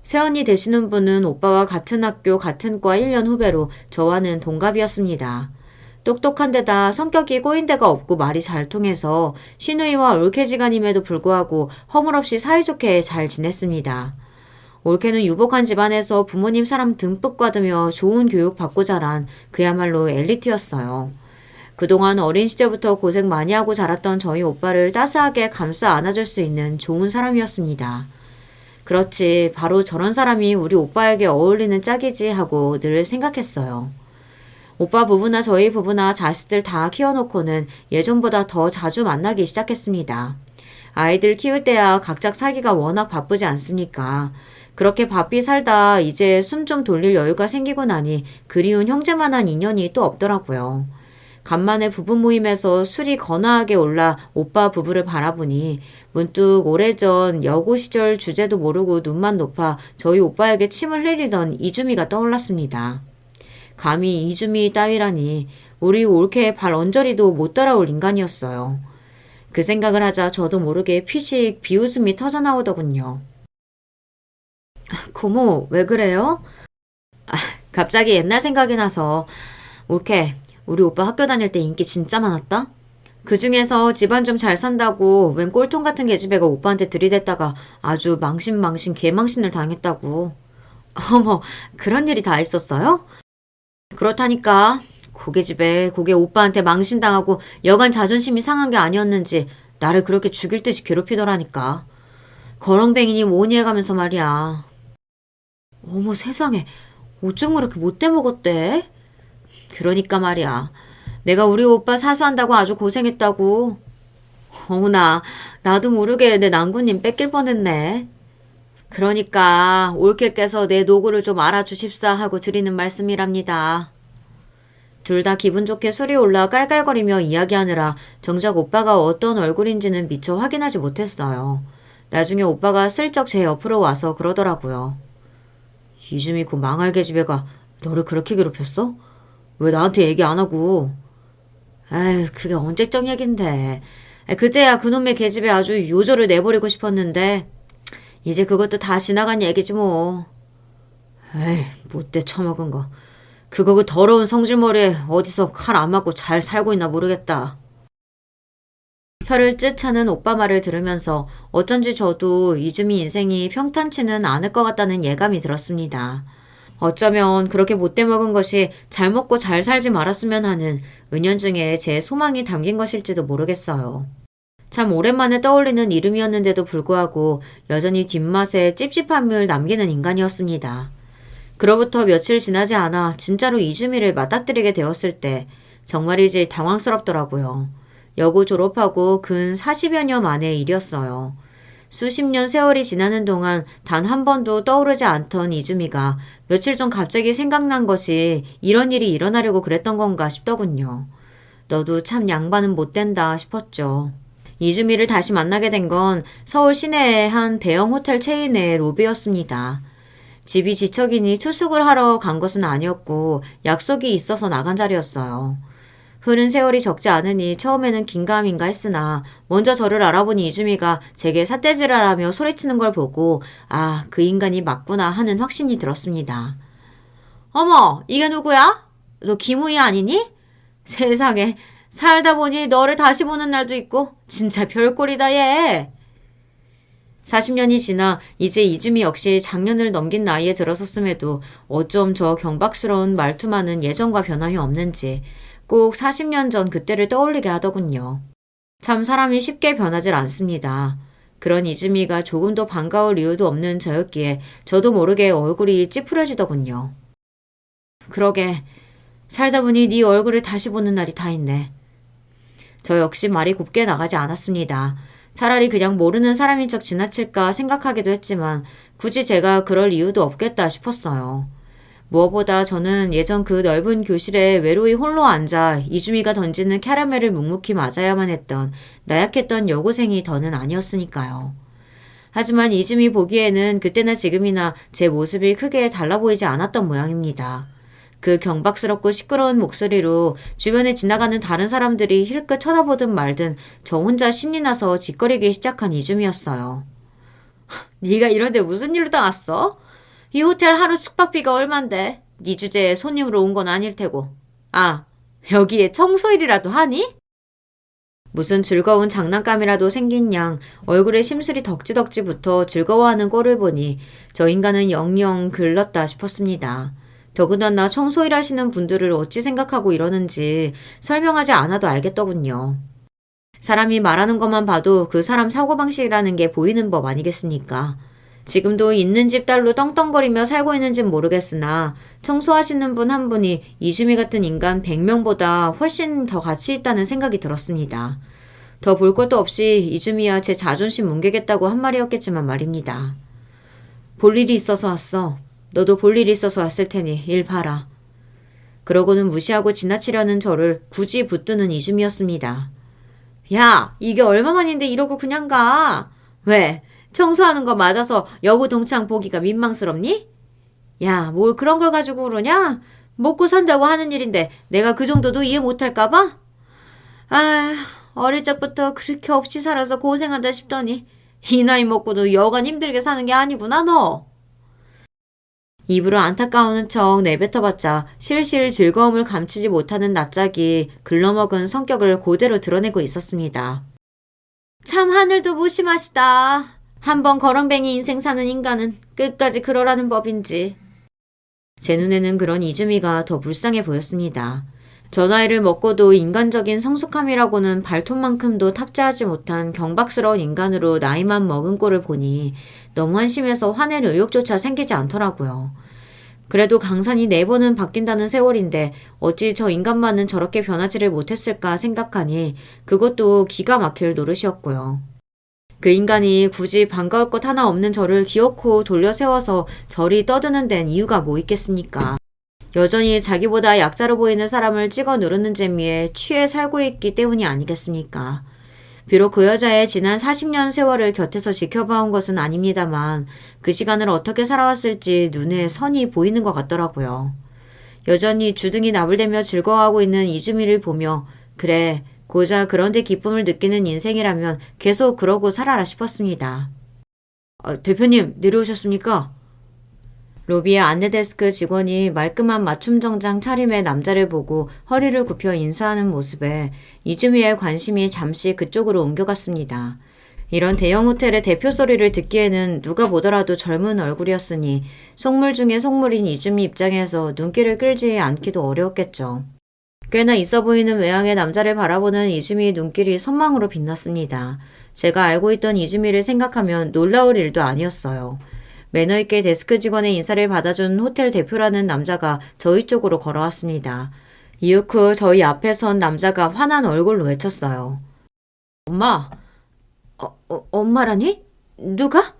새언니 되시는 분은 오빠와 같은 학교 같은 과 1년 후배로 저와는 동갑이었습니다. 똑똑한 데다 성격이 꼬인 데가 없고 말이 잘 통해서 시누이와 올케지간임에도 불구하고 허물없이 사이좋게 잘 지냈습니다. 올케는 유복한 집안에서 부모님 사람 듬뿍 받으며 좋은 교육 받고 자란 그야말로 엘리트였어요. 그동안 어린 시절부터 고생 많이 하고 자랐던 저희 오빠를 따스하게 감싸 안아줄 수 있는 좋은 사람이었습니다. 그렇지, 바로 저런 사람이 우리 오빠에게 어울리는 짝이지 하고 늘 생각했어요. 오빠 부부나 저희 부부나 자식들 다 키워놓고는 예전보다 더 자주 만나기 시작했습니다. 아이들 키울 때야 각자 살기가 워낙 바쁘지 않습니까? 그렇게 바삐 살다 이제 숨 좀 돌릴 여유가 생기고 나니 그리운 형제만한 인연이 또 없더라고요. 간만에 부부 모임에서 술이 거나하게 올라 오빠 부부를 바라보니 문득 오래전 여고 시절 주제도 모르고 눈만 높아 저희 오빠에게 침을 흘리던 이주미가 떠올랐습니다. 감히 이주미 따위라니 우리 올케의 발 언저리도 못 따라올 인간이었어요. 그 생각을 하자 저도 모르게 피식 비웃음이 터져나오더군요. 고모, 왜 그래요? 갑자기 옛날 생각이 나서 올케, 우리 오빠 학교 다닐 때 인기 진짜 많았다? 그 중에서 집안 좀 잘 산다고 웬 꼴통 같은 계집애가 오빠한테 들이댔다가 아주 망신 개망신을 당했다고. 어머, 그런 일이 다 있었어요? 그렇다니까. 고계집애 고개 오빠한테 망신당하고 여간 자존심이 상한 게 아니었는지 나를 그렇게 죽일 듯이 괴롭히더라니까. 거렁뱅이니 뭐니 해가면서 말이야. 어머 세상에, 어쩜 그렇게 못돼 먹었대? 그러니까 말이야. 내가 우리 오빠 사수한다고 아주 고생했다고. 어머나, 나도 모르게 내 낭구님 뺏길 뻔했네. 그러니까 올케께서 내 노고를 좀 알아주십사 하고 드리는 말씀이랍니다. 둘 다 기분 좋게 술이 올라 깔깔거리며 이야기하느라 정작 오빠가 어떤 얼굴인지는 미처 확인하지 못했어요. 나중에 오빠가 슬쩍 제 옆으로 와서 그러더라고요. 이주미 그 망할 계집애가 너를 그렇게 괴롭혔어? 왜 나한테 얘기 안 하고? 아휴, 그게 언제적 얘긴데. 그때야 그놈의 계집애 아주 요조를 내버리고 싶었는데 이제 그것도 다 지나간 얘기지 뭐. 에이, 못돼 처먹은 거. 그거 그 더러운 성질머리에 어디서 칼 안 맞고 잘 살고 있나 모르겠다. 혀를 ጭ 차는 오빠 말을 들으면서 어쩐지 저도 이주미 인생이 평탄치는 않을 것 같다는 예감이 들었습니다. 어쩌면 그렇게 못돼 먹은 것이 잘 먹고 잘 살지 말았으면 하는 은연중에 제 소망이 담긴 것일지도 모르겠어요. 참 오랜만에 떠올리는 이름이었는데도 불구하고 여전히 뒷맛에 찝찝함을 남기는 인간이었습니다. 그로부터 며칠 지나지 않아 진짜로 이주미를 맞닥뜨리게 되었을 때 정말이지 당황스럽더라고요. 여고 졸업하고 근 40여 년 만의 일이었어요. 수십 년 세월이 지나는 동안 단 한 번도 떠오르지 않던 이주미가 며칠 전 갑자기 생각난 것이 이런 일이 일어나려고 그랬던 건가 싶더군요. 너도 참 양반은 못된다 싶었죠. 이주미를 다시 만나게 된 건 서울 시내의 한 대형 호텔 체인의 로비였습니다. 집이 지척이니 투숙을 하러 간 것은 아니었고 약속이 있어서 나간 자리였어요. 흐른 세월이 적지 않으니 처음에는 긴가민가 했으나 먼저 저를 알아본 이주미가 제게 삿대질하라며 소리치는 걸 보고 아, 그 인간이 맞구나 하는 확신이 들었습니다. 어머, 이게 누구야? 너 김우희 아니니? 세상에, 살다 보니 너를 다시 보는 날도 있고 진짜 별꼴이다 얘. 40년이 지나 이제 이주미 역시 장년을 넘긴 나이에 들어섰음에도 어쩜 저 경박스러운 말투만은 예전과 변함이 없는지 꼭 40년 전 그때를 떠올리게 하더군요. 참 사람이 쉽게 변하질 않습니다. 그런 이주미가 조금 더 반가울 이유도 없는 저였기에 저도 모르게 얼굴이 찌푸려지더군요. 그러게 살다 보니 네 얼굴을 다시 보는 날이 다 있네. 저 역시 말이 곱게 나가지 않았습니다. 차라리 그냥 모르는 사람인 척 지나칠까 생각하기도 했지만 굳이 제가 그럴 이유도 없겠다 싶었어요. 무엇보다 저는 예전 그 넓은 교실에 외로이 홀로 앉아 이주미가 던지는 캐러멜을 묵묵히 맞아야만 했던 나약했던 여고생이 더는 아니었으니까요. 하지만 이주미 보기에는 그때나 지금이나 제 모습이 크게 달라 보이지 않았던 모양입니다. 그 경박스럽고 시끄러운 목소리로 주변에 지나가는 다른 사람들이 힐끗 쳐다보든 말든 저 혼자 신이 나서 짓거리기 시작한 이주미였어요. 네가 이런데 무슨 일로 나왔어? 이 호텔 하루 숙박비가 얼만데? 네 주제에 손님으로 온 건 아닐 테고. 아, 여기에 청소일이라도 하니? 무슨 즐거운 장난감이라도 생긴 양 얼굴에 심술이 덕지덕지 붙어 즐거워하는 꼴을 보니 저 인간은 영영 글렀다 싶었습니다. 더군다나 청소일 하시는 분들을 어찌 생각하고 이러는지 설명하지 않아도 알겠더군요. 사람이 말하는 것만 봐도 그 사람 사고방식이라는 게 보이는 법 아니겠습니까? 지금도 있는 집 딸로 떵떵거리며 살고 있는진 모르겠으나 청소하시는 분 한 분이 이주미 같은 인간 100명보다 훨씬 더 가치 있다는 생각이 들었습니다. 더 볼 것도 없이 이주미야 제 자존심 뭉개겠다고 한 말이었겠지만 말입니다. 볼 일이 있어서 왔어. 너도 볼 일이 있어서 왔을 테니 일 봐라. 그러고는 무시하고 지나치려는 저를 굳이 붙드는 이주미였습니다. 야, 이게 얼마만인데 이러고 그냥 가. 왜? 청소하는 거 맞아서 여고 동창 보기가 민망스럽니? 야, 뭘 그런 걸 가지고 그러냐? 먹고 산다고 하는 일인데 내가 그 정도도 이해 못할까봐? 아, 어릴 적부터 그렇게 없이 살아서 고생한다 싶더니 이 나이 먹고도 여간 힘들게 사는 게 아니구나 너. 입으로 안타까우는 척 내뱉어봤자 실실 즐거움을 감추지 못하는 낯짝이 글러먹은 성격을 그대로 드러내고 있었습니다. 참 하늘도 무심하시다. 한번 거렁뱅이 인생 사는 인간은 끝까지 그러라는 법인지. 제 눈에는 그런 이주미가 더 불쌍해 보였습니다. 저 나이를 먹고도 인간적인 성숙함이라고는 발톱만큼도 탑재하지 못한 경박스러운 인간으로 나이만 먹은 꼴을 보니 너무 한심해서 화낼 의욕조차 생기지 않더라고요. 그래도 강산이 4번은 바뀐다는 세월인데 어찌 저 인간만은 저렇게 변하지를 못했을까 생각하니 그것도 기가 막힐 노릇이었고요. 그 인간이 굳이 반가울 것 하나 없는 저를 기어코 돌려 세워서 저리 떠드는 데는 이유가 뭐 있겠습니까? 여전히 자기보다 약자로 보이는 사람을 찍어 누르는 재미에 취해 살고 있기 때문이 아니겠습니까? 비록 그 여자의 지난 40년 세월을 곁에서 지켜봐온 것은 아닙니다만 그 시간을 어떻게 살아왔을지 눈에 선이 보이는 것 같더라고요. 여전히 주둥이 나불대며 즐거워하고 있는 이주미를 보며 그래, 고작 그런데 기쁨을 느끼는 인생이라면 계속 그러고 살아라 싶었습니다. 대표님, 내려오셨습니까? 로비의 안내데스크 직원이 말끔한 맞춤 정장 차림의 남자를 보고 허리를 굽혀 인사하는 모습에 이주미의 관심이 잠시 그쪽으로 옮겨갔습니다. 이런 대형 호텔의 대표 소리를 듣기에는 누가 보더라도 젊은 얼굴이었으니 속물 중에 속물인 이주미 입장에서 눈길을 끌지 않기도 어려웠겠죠. 꽤나 있어 보이는 외양의 남자를 바라보는 이주미의 눈길이 선망으로 빛났습니다. 제가 알고 있던 이주미를 생각하면 놀라울 일도 아니었어요. 매너 있게 데스크 직원의 인사를 받아준 호텔 대표라는 남자가 저희 쪽으로 걸어왔습니다. 이윽고 저희 앞에 선 남자가 환한 얼굴로 외쳤어요. 엄마! 엄마라니? 누가?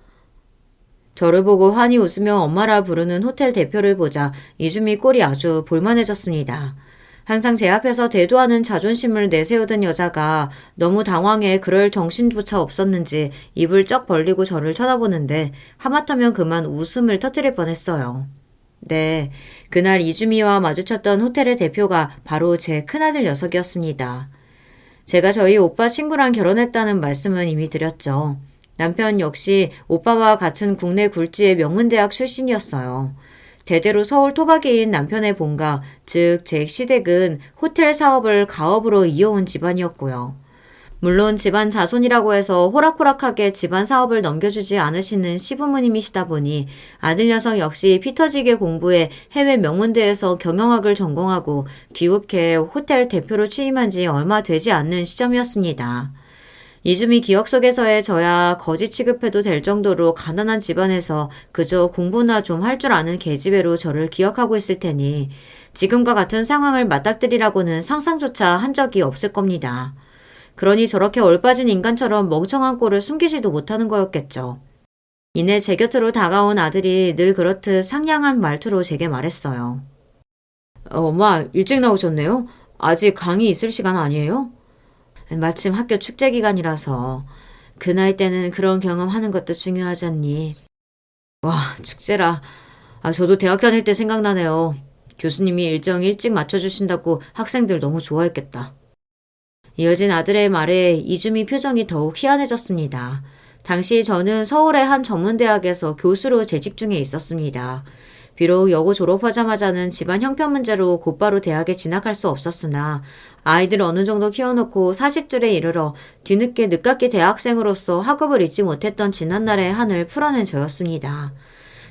저를 보고 환히 웃으며 엄마라 부르는 호텔 대표를 보자 이주미 꼴이 아주 볼만해졌습니다. 항상 제 앞에서 대도하는 자존심을 내세우던 여자가 너무 당황해 그럴 정신조차 없었는지 입을 쩍 벌리고 저를 쳐다보는데 하마터면 그만 웃음을 터뜨릴 뻔했어요. 네, 그날 이주미와 마주쳤던 호텔의 대표가 바로 제 큰아들 녀석이었습니다. 제가 저희 오빠 친구랑 결혼했다는 말씀은 이미 드렸죠. 남편 역시 오빠와 같은 국내 굴지의 명문대학 출신이었어요. 대대로 서울 토박이인 남편의 본가, 즉 제 시댁은 호텔 사업을 가업으로 이어온 집안이었고요. 물론 집안 자손이라고 해서 호락호락하게 집안 사업을 넘겨주지 않으시는 시부모님이시다 보니 아들 녀석 역시 피 터지게 공부해 해외 명문대에서 경영학을 전공하고 귀국해 호텔 대표로 취임한 지 얼마 되지 않는 시점이었습니다. 이주미 기억 속에서의 저야 거지 취급해도 될 정도로 가난한 집안에서 그저 공부나 좀 할 줄 아는 계집애로 저를 기억하고 있을 테니 지금과 같은 상황을 맞닥뜨리라고는 상상조차 한 적이 없을 겁니다. 그러니 저렇게 얼빠진 인간처럼 멍청한 꼴을 숨기지도 못하는 거였겠죠. 이내 제 곁으로 다가온 아들이 늘 그렇듯 상냥한 말투로 제게 말했어요. 엄마, 일찍 나오셨네요? 아직 강의 있을 시간 아니에요? 마침 학교 축제 기간이라서 그 나이 때는 그런 경험하는 것도 중요하잖니. 와, 축제라. 저도 대학 다닐 때 생각나네요. 교수님이 일정 일찍 맞춰주신다고 학생들 너무 좋아했겠다. 이어진 아들의 말에 이주미 표정이 더욱 희한해졌습니다. 당시 저는 서울의 한 전문대학에서 교수로 재직 중에 있었습니다. 비록 여고 졸업하자마자는 집안 형편 문제로 곧바로 대학에 진학할 수 없었으나 아이들 어느 정도 키워놓고 40줄에 이르러 뒤늦게 늦깎이 대학생으로서 학업을 잊지 못했던 지난날의 한을 풀어낸 저였습니다.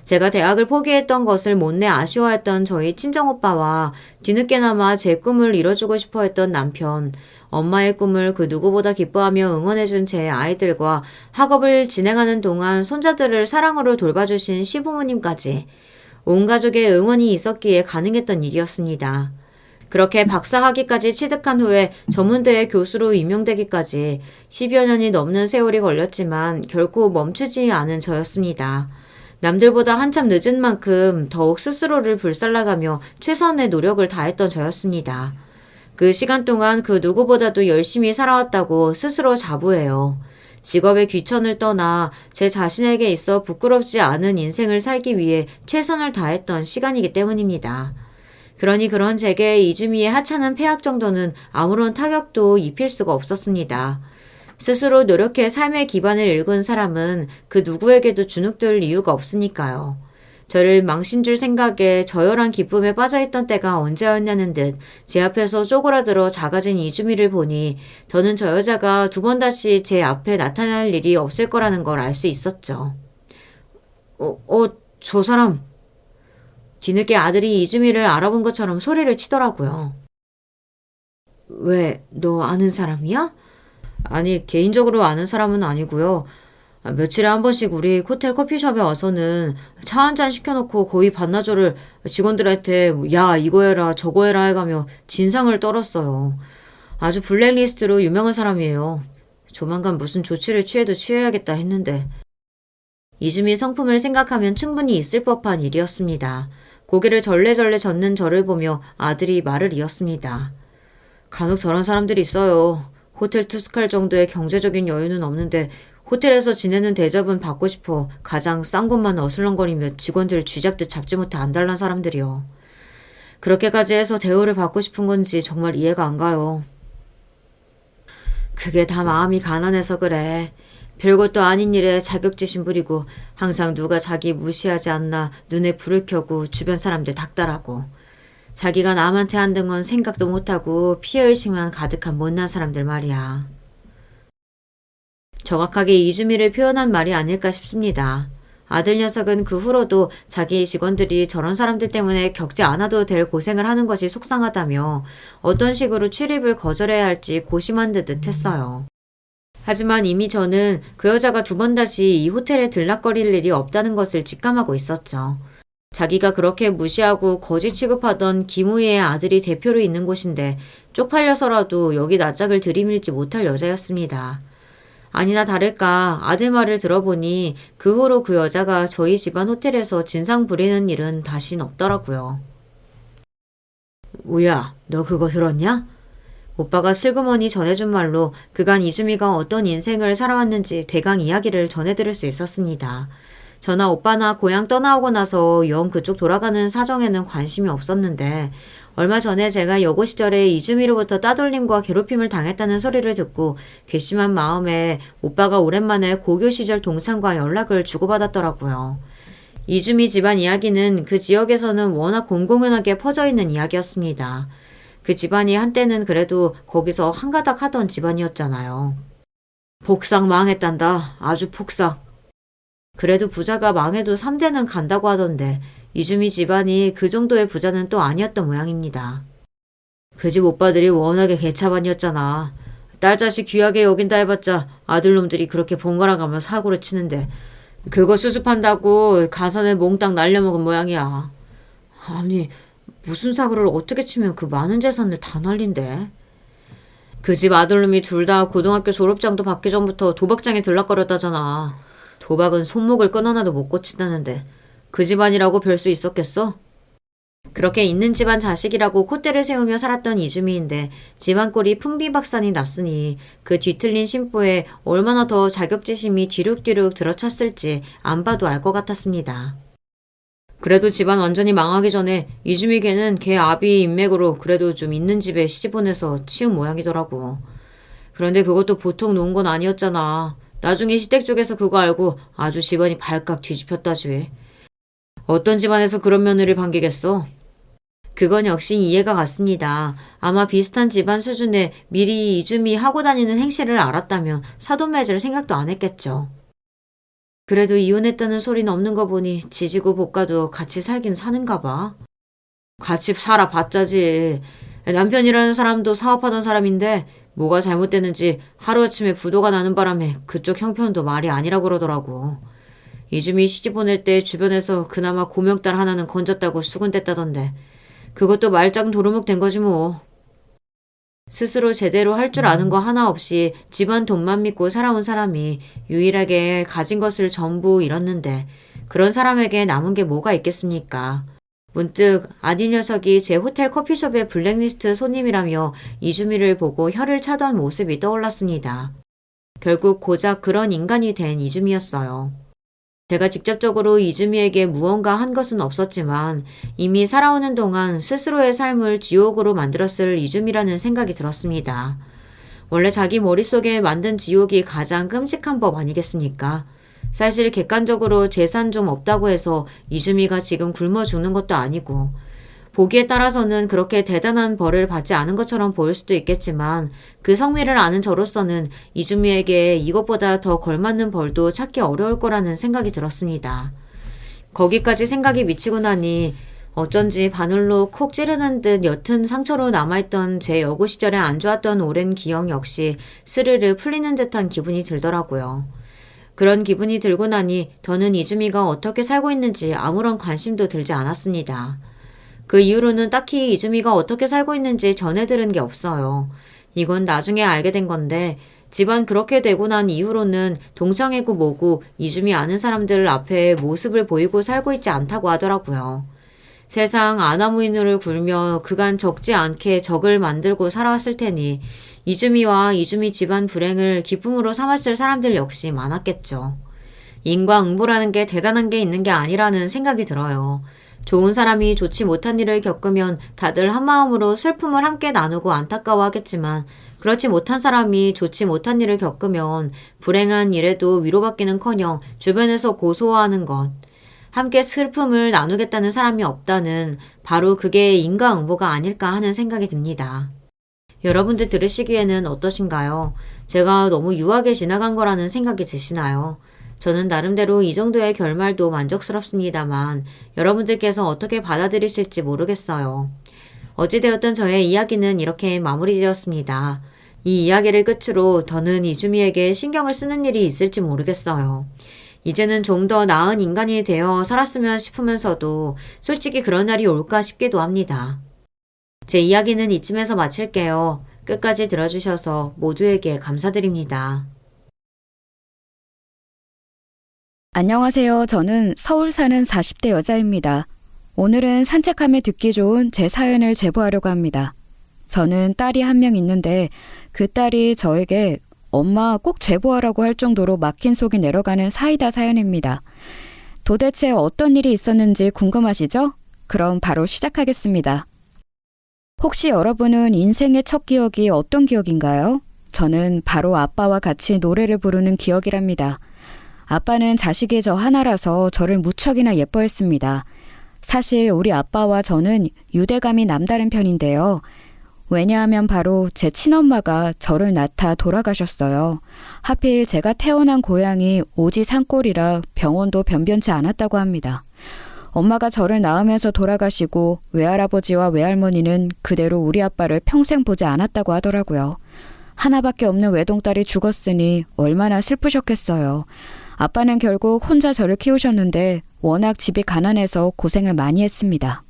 제가 대학을 포기했던 것을 못내 아쉬워했던 저희 친정오빠와 뒤늦게나마 제 꿈을 이뤄주고 싶어 했던 남편, 엄마의 꿈을 그 누구보다 기뻐하며 응원해준 제 아이들과 학업을 진행하는 동안 손자들을 사랑으로 돌봐주신 시부모님까지 온 가족의 응원이 있었기에 가능했던 일이었습니다. 그렇게 박사학위까지 취득한 후에 전문대의 교수로 임용되기까지 10여 년이 넘는 세월이 걸렸지만 결코 멈추지 않은 저였습니다. 남들보다 한참 늦은 만큼 더욱 스스로를 불살라가며 최선의 노력을 다했던 저였습니다. 그 시간 동안 그 누구보다도 열심히 살아왔다고 스스로 자부해요. 직업의 귀천을 떠나 제 자신에게 있어 부끄럽지 않은 인생을 살기 위해 최선을 다했던 시간이기 때문입니다. 그러니 그런 제게 이주미의 하찮은 폐학 정도는 아무런 타격도 입힐 수가 없었습니다. 스스로 노력해 삶의 기반을 읽은 사람은 그 누구에게도 주눅들 이유가 없으니까요. 저를 망신 줄 생각에 저열한 기쁨에 빠져있던 때가 언제였냐는 듯 제 앞에서 쪼그라들어 작아진 이주미를 보니 저는 저 여자가 두 번 다시 제 앞에 나타날 일이 없을 거라는 걸 알 수 있었죠. 저 사람. 뒤늦게 아들이 이주미를 알아본 것처럼 소리를 치더라고요. 왜, 너 아는 사람이야? 아니, 개인적으로 아는 사람은 아니고요. 며칠에 한 번씩 우리 호텔 커피숍에 와서는 차 한 잔 시켜놓고 거의 반나절을 직원들한테 야, 이거 해라 저거 해라 해가며 진상을 떨었어요. 아주 블랙리스트로 유명한 사람이에요. 조만간 무슨 조치를 취해도 취해야겠다 했는데. 이주미 성품을 생각하면 충분히 있을 법한 일이었습니다. 고개를 절레절레 젓는 저를 보며 아들이 말을 이었습니다. 간혹 저런 사람들이 있어요. 호텔 투숙할 정도의 경제적인 여유는 없는데 호텔에서 지내는 대접은 받고 싶어 가장 싼 곳만 어슬렁거리며 직원들 쥐잡듯 잡지 못해 안달난 사람들이요. 그렇게까지 해서 대우를 받고 싶은 건지 정말 이해가 안 가요. 그게 다 마음이 가난해서 그래. 별것도 아닌 일에 자격지심 부리고 항상 누가 자기 무시하지 않나 눈에 불을 켜고 주변 사람들 닥달하고 자기가 남한테 한 건 생각도 못하고 피해의식만 가득한 못난 사람들 말이야. 정확하게 이주미를 표현한 말이 아닐까 싶습니다. 아들 녀석은 그 후로도 자기 직원들이 저런 사람들 때문에 겪지 않아도 될 고생을 하는 것이 속상하다며 어떤 식으로 출입을 거절해야 할지 고심한 듯 했어요. 하지만 이미 저는 그 여자가 두 번 다시 이 호텔에 들락거릴 일이 없다는 것을 직감하고 있었죠. 자기가 그렇게 무시하고 거지 취급하던 김우희의 아들이 대표로 있는 곳인데 쪽팔려서라도 여기 낯짝을 들이밀지 못할 여자였습니다. 아니나 다를까 아들 말을 들어보니 그 후로 그 여자가 저희 집안 호텔에서 진상 부리는 일은 다신 없더라고요. 우야, 너 그거 들었냐? 오빠가 슬그머니 전해준 말로 그간 이주미가 어떤 인생을 살아왔는지 대강 이야기를 전해들을 수 있었습니다. 저나 오빠나 고향 떠나오고 나서 영 그쪽 돌아가는 사정에는 관심이 없었는데 얼마 전에 제가 여고 시절에 이주미로부터 따돌림과 괴롭힘을 당했다는 소리를 듣고 괘씸한 마음에 오빠가 오랜만에 고교 시절 동창과 연락을 주고받았더라고요. 이주미 집안 이야기는 그 지역에서는 워낙 공공연하게 퍼져있는 이야기였습니다. 그 집안이 한때는 그래도 거기서 한가닥 하던 집안이었잖아요. 복상 망했단다. 아주 폭삭. 그래도 부자가 망해도 3대는 간다고 하던데 이주미 집안이 그 정도의 부자는 또 아니었던 모양입니다. 그 집 오빠들이 워낙에 개차반이었잖아. 딸 자식 귀하게 여긴다 해봤자 아들놈들이 그렇게 번갈아가며 사고를 치는데 그거 수습한다고 가산을 몽땅 날려먹은 모양이야. 아니 무슨 사고를 어떻게 치면 그 많은 재산을 다 날린대? 그 집 아들놈이 둘 다 고등학교 졸업장도 받기 전부터 도박장에 들락거렸다잖아. 도박은 손목을 끊어놔도 못 고친다는데 그 집안이라고 별 수 있었겠어? 그렇게 있는 집안 자식이라고 콧대를 세우며 살았던 이주미인데 집안 꼴이 풍비박산이 났으니 그 뒤틀린 심보에 얼마나 더 자격지심이 뒤룩뒤룩 들어찼을지 안 봐도 알 것 같았습니다. 그래도 집안 완전히 망하기 전에 이주미 걔는 걔 아비 인맥으로 그래도 좀 있는 집에 시집보내서 치운 모양이더라고. 그런데 그것도 보통 놓은 건 아니었잖아. 나중에 시댁 쪽에서 그거 알고 아주 집안이 발칵 뒤집혔다지. 어떤 집안에서 그런 며느리를 반기겠어? 그건 역시 이해가 갔습니다. 아마 비슷한 집안 수준에 미리 이주미 하고 다니는 행실을 알았다면 사돈 맺을 생각도 안 했겠죠. 그래도 이혼했다는 소리는 없는 거 보니 지지고 볶아도 같이 살긴 사는가 봐. 같이 살아봤자지. 남편이라는 사람도 사업하던 사람인데 뭐가 잘못됐는지 하루아침에 부도가 나는 바람에 그쪽 형편도 말이 아니라 그러더라고. 이주미 시집 보낼 때 주변에서 그나마 고명딸 하나는 건졌다고 수군댔다던데 그것도 말짱 도루묵 된 거지 뭐. 스스로 제대로 할 줄 아는 거 하나 없이 집안 돈만 믿고 살아온 사람이 유일하게 가진 것을 전부 잃었는데 그런 사람에게 남은 게 뭐가 있겠습니까? 문득 아들 녀석이 제 호텔 커피숍의 블랙리스트 손님이라며 이주미를 보고 혀를 차던 모습이 떠올랐습니다. 결국 고작 그런 인간이 된 이주미였어요. 제가 직접적으로 이주미에게 무언가 한 것은 없었지만 이미 살아오는 동안 스스로의 삶을 지옥으로 만들었을 이주미라는 생각이 들었습니다. 원래 자기 머릿속에 만든 지옥이 가장 끔찍한 법 아니겠습니까? 사실 객관적으로 재산 좀 없다고 해서 이주미가 지금 굶어 죽는 것도 아니고 보기에 따라서는 그렇게 대단한 벌을 받지 않은 것처럼 보일 수도 있겠지만 그 성미를 아는 저로서는 이주미에게 이것보다 더 걸맞는 벌도 찾기 어려울 거라는 생각이 들었습니다. 거기까지 생각이 미치고 나니 어쩐지 바늘로 콕 찌르는 듯 옅은 상처로 남아있던 제 여고 시절에 안 좋았던 오랜 기억 역시 스르르 풀리는 듯한 기분이 들더라고요. 그런 기분이 들고 나니 더는 이주미가 어떻게 살고 있는지 아무런 관심도 들지 않았습니다. 그 이후로는 딱히 이주미가 어떻게 살고 있는지 전해들은 게 없어요. 이건 나중에 알게 된 건데 집안 그렇게 되고 난 이후로는 동창회고 뭐고 이주미 아는 사람들 앞에 모습을 보이고 살고 있지 않다고 하더라고요. 세상 아나무인으로 굴며 그간 적지 않게 적을 만들고 살아왔을 테니 이주미와 이주미 집안 불행을 기쁨으로 삼았을 사람들 역시 많았겠죠. 인과응보라는 게 대단한 게 있는 게 아니라는 생각이 들어요. 좋은 사람이 좋지 못한 일을 겪으면 다들 한마음으로 슬픔을 함께 나누고 안타까워하겠지만 그렇지 못한 사람이 좋지 못한 일을 겪으면 불행한 일에도 위로받기는커녕 주변에서 고소화하는 것. 함께 슬픔을 나누겠다는 사람이 없다는 바로 그게 인과응보가 아닐까 하는 생각이 듭니다. 여러분들 들으시기에는 어떠신가요? 제가 너무 유하게 지나간 거라는 생각이 드시나요? 저는 나름대로 이 정도의 결말도 만족스럽습니다만 여러분들께서 어떻게 받아들이실지 모르겠어요. 어찌되었든 저의 이야기는 이렇게 마무리되었습니다. 이 이야기를 끝으로 더는 이주미에게 신경을 쓰는 일이 있을지 모르겠어요. 이제는 좀 더 나은 인간이 되어 살았으면 싶으면서도 솔직히 그런 날이 올까 싶기도 합니다. 제 이야기는 이쯤에서 마칠게요. 끝까지 들어주셔서 모두에게 감사드립니다.
안녕하세요. 저는 서울 사는 40대 여자입니다. 오늘은 산책하며 듣기 좋은 제 사연을 제보하려고 합니다. 저는 딸이 한 명 있는데 그 딸이 저에게 엄마 꼭 제보하라고 할 정도로 막힌 속이 내려가는 사이다 사연입니다. 도대체 어떤 일이 있었는지 궁금하시죠? 그럼 바로 시작하겠습니다. 혹시 여러분은 인생의 첫 기억이 어떤 기억인가요? 저는 바로 아빠와 같이 노래를 부르는 기억이랍니다. 아빠는 자식이 저 하나라서 저를 무척이나 예뻐했습니다. 사실 우리 아빠와 저는 유대감이 남다른 편인데요. 왜냐하면 바로 제 친엄마가 저를 낳다 돌아가셨어요. 하필 제가 태어난 고향이 오지 산골이라 병원도 변변치 않았다고 합니다. 엄마가 저를 낳으면서 돌아가시고 외할아버지와 외할머니는 그대로 우리 아빠를 평생 보지 않았다고 하더라고요. 하나밖에 없는 외동딸이 죽었으니 얼마나 슬프셨겠어요. 아빠는 결국 혼자 저를 키우셨는데 워낙 집이 가난해서 고생을 많이 했습니다.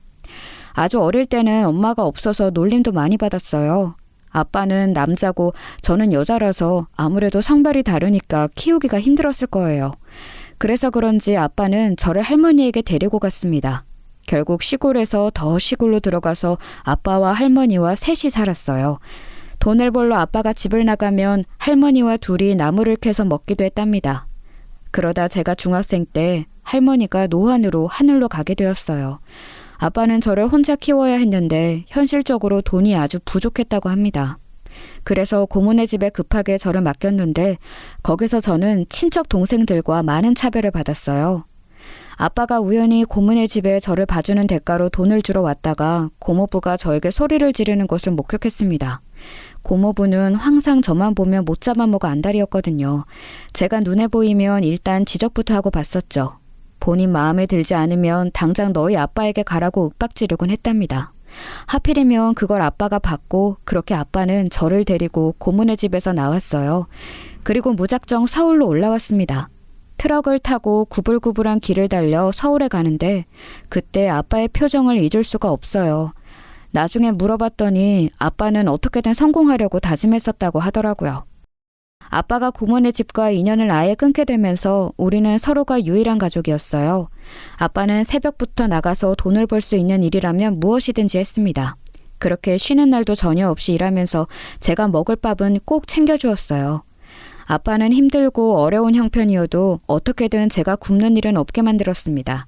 아주 어릴 때는 엄마가 없어서 놀림도 많이 받았어요. 아빠는 남자고 저는 여자라서 아무래도 성별이 다르니까 키우기가 힘들었을 거예요. 그래서 그런지 아빠는 저를 할머니에게 데리고 갔습니다. 결국 시골에서 더 시골로 들어가서 아빠와 할머니와 셋이 살았어요. 돈을 벌러 아빠가 집을 나가면 할머니와 둘이 나무를 캐서 먹기도 했답니다. 그러다 제가 중학생 때 할머니가 노환으로 하늘로 가게 되었어요. 아빠는 저를 혼자 키워야 했는데 현실적으로 돈이 아주 부족했다고 합니다. 그래서 고모네 집에 급하게 저를 맡겼는데 거기서 저는 친척 동생들과 많은 차별을 받았어요. 아빠가 우연히 고모네 집에 저를 봐주는 대가로 돈을 주러 왔다가 고모부가 저에게 소리를 지르는 것을 목격했습니다. 고모부는 항상 저만 보면 못 잡아먹어 안달이었거든요. 제가 눈에 보이면 일단 지적부터 하고 봤었죠. 본인 마음에 들지 않으면 당장 너희 아빠에게 가라고 윽박지르곤 했답니다. 하필이면 그걸 아빠가 봤고 그렇게 아빠는 저를 데리고 고모네 집에서 나왔어요. 그리고 무작정 서울로 올라왔습니다. 트럭을 타고 구불구불한 길을 달려 서울에 가는데 그때 아빠의 표정을 잊을 수가 없어요. 나중에 물어봤더니 아빠는 어떻게든 성공하려고 다짐했었다고 하더라고요. 아빠가 고모네 집과 인연을 아예 끊게 되면서 우리는 서로가 유일한 가족이었어요. 아빠는 새벽부터 나가서 돈을 벌 수 있는 일이라면 무엇이든지 했습니다. 그렇게 쉬는 날도 전혀 없이 일하면서 제가 먹을 밥은 꼭 챙겨주었어요. 아빠는 힘들고 어려운 형편이어도 어떻게든 제가 굶는 일은 없게 만들었습니다.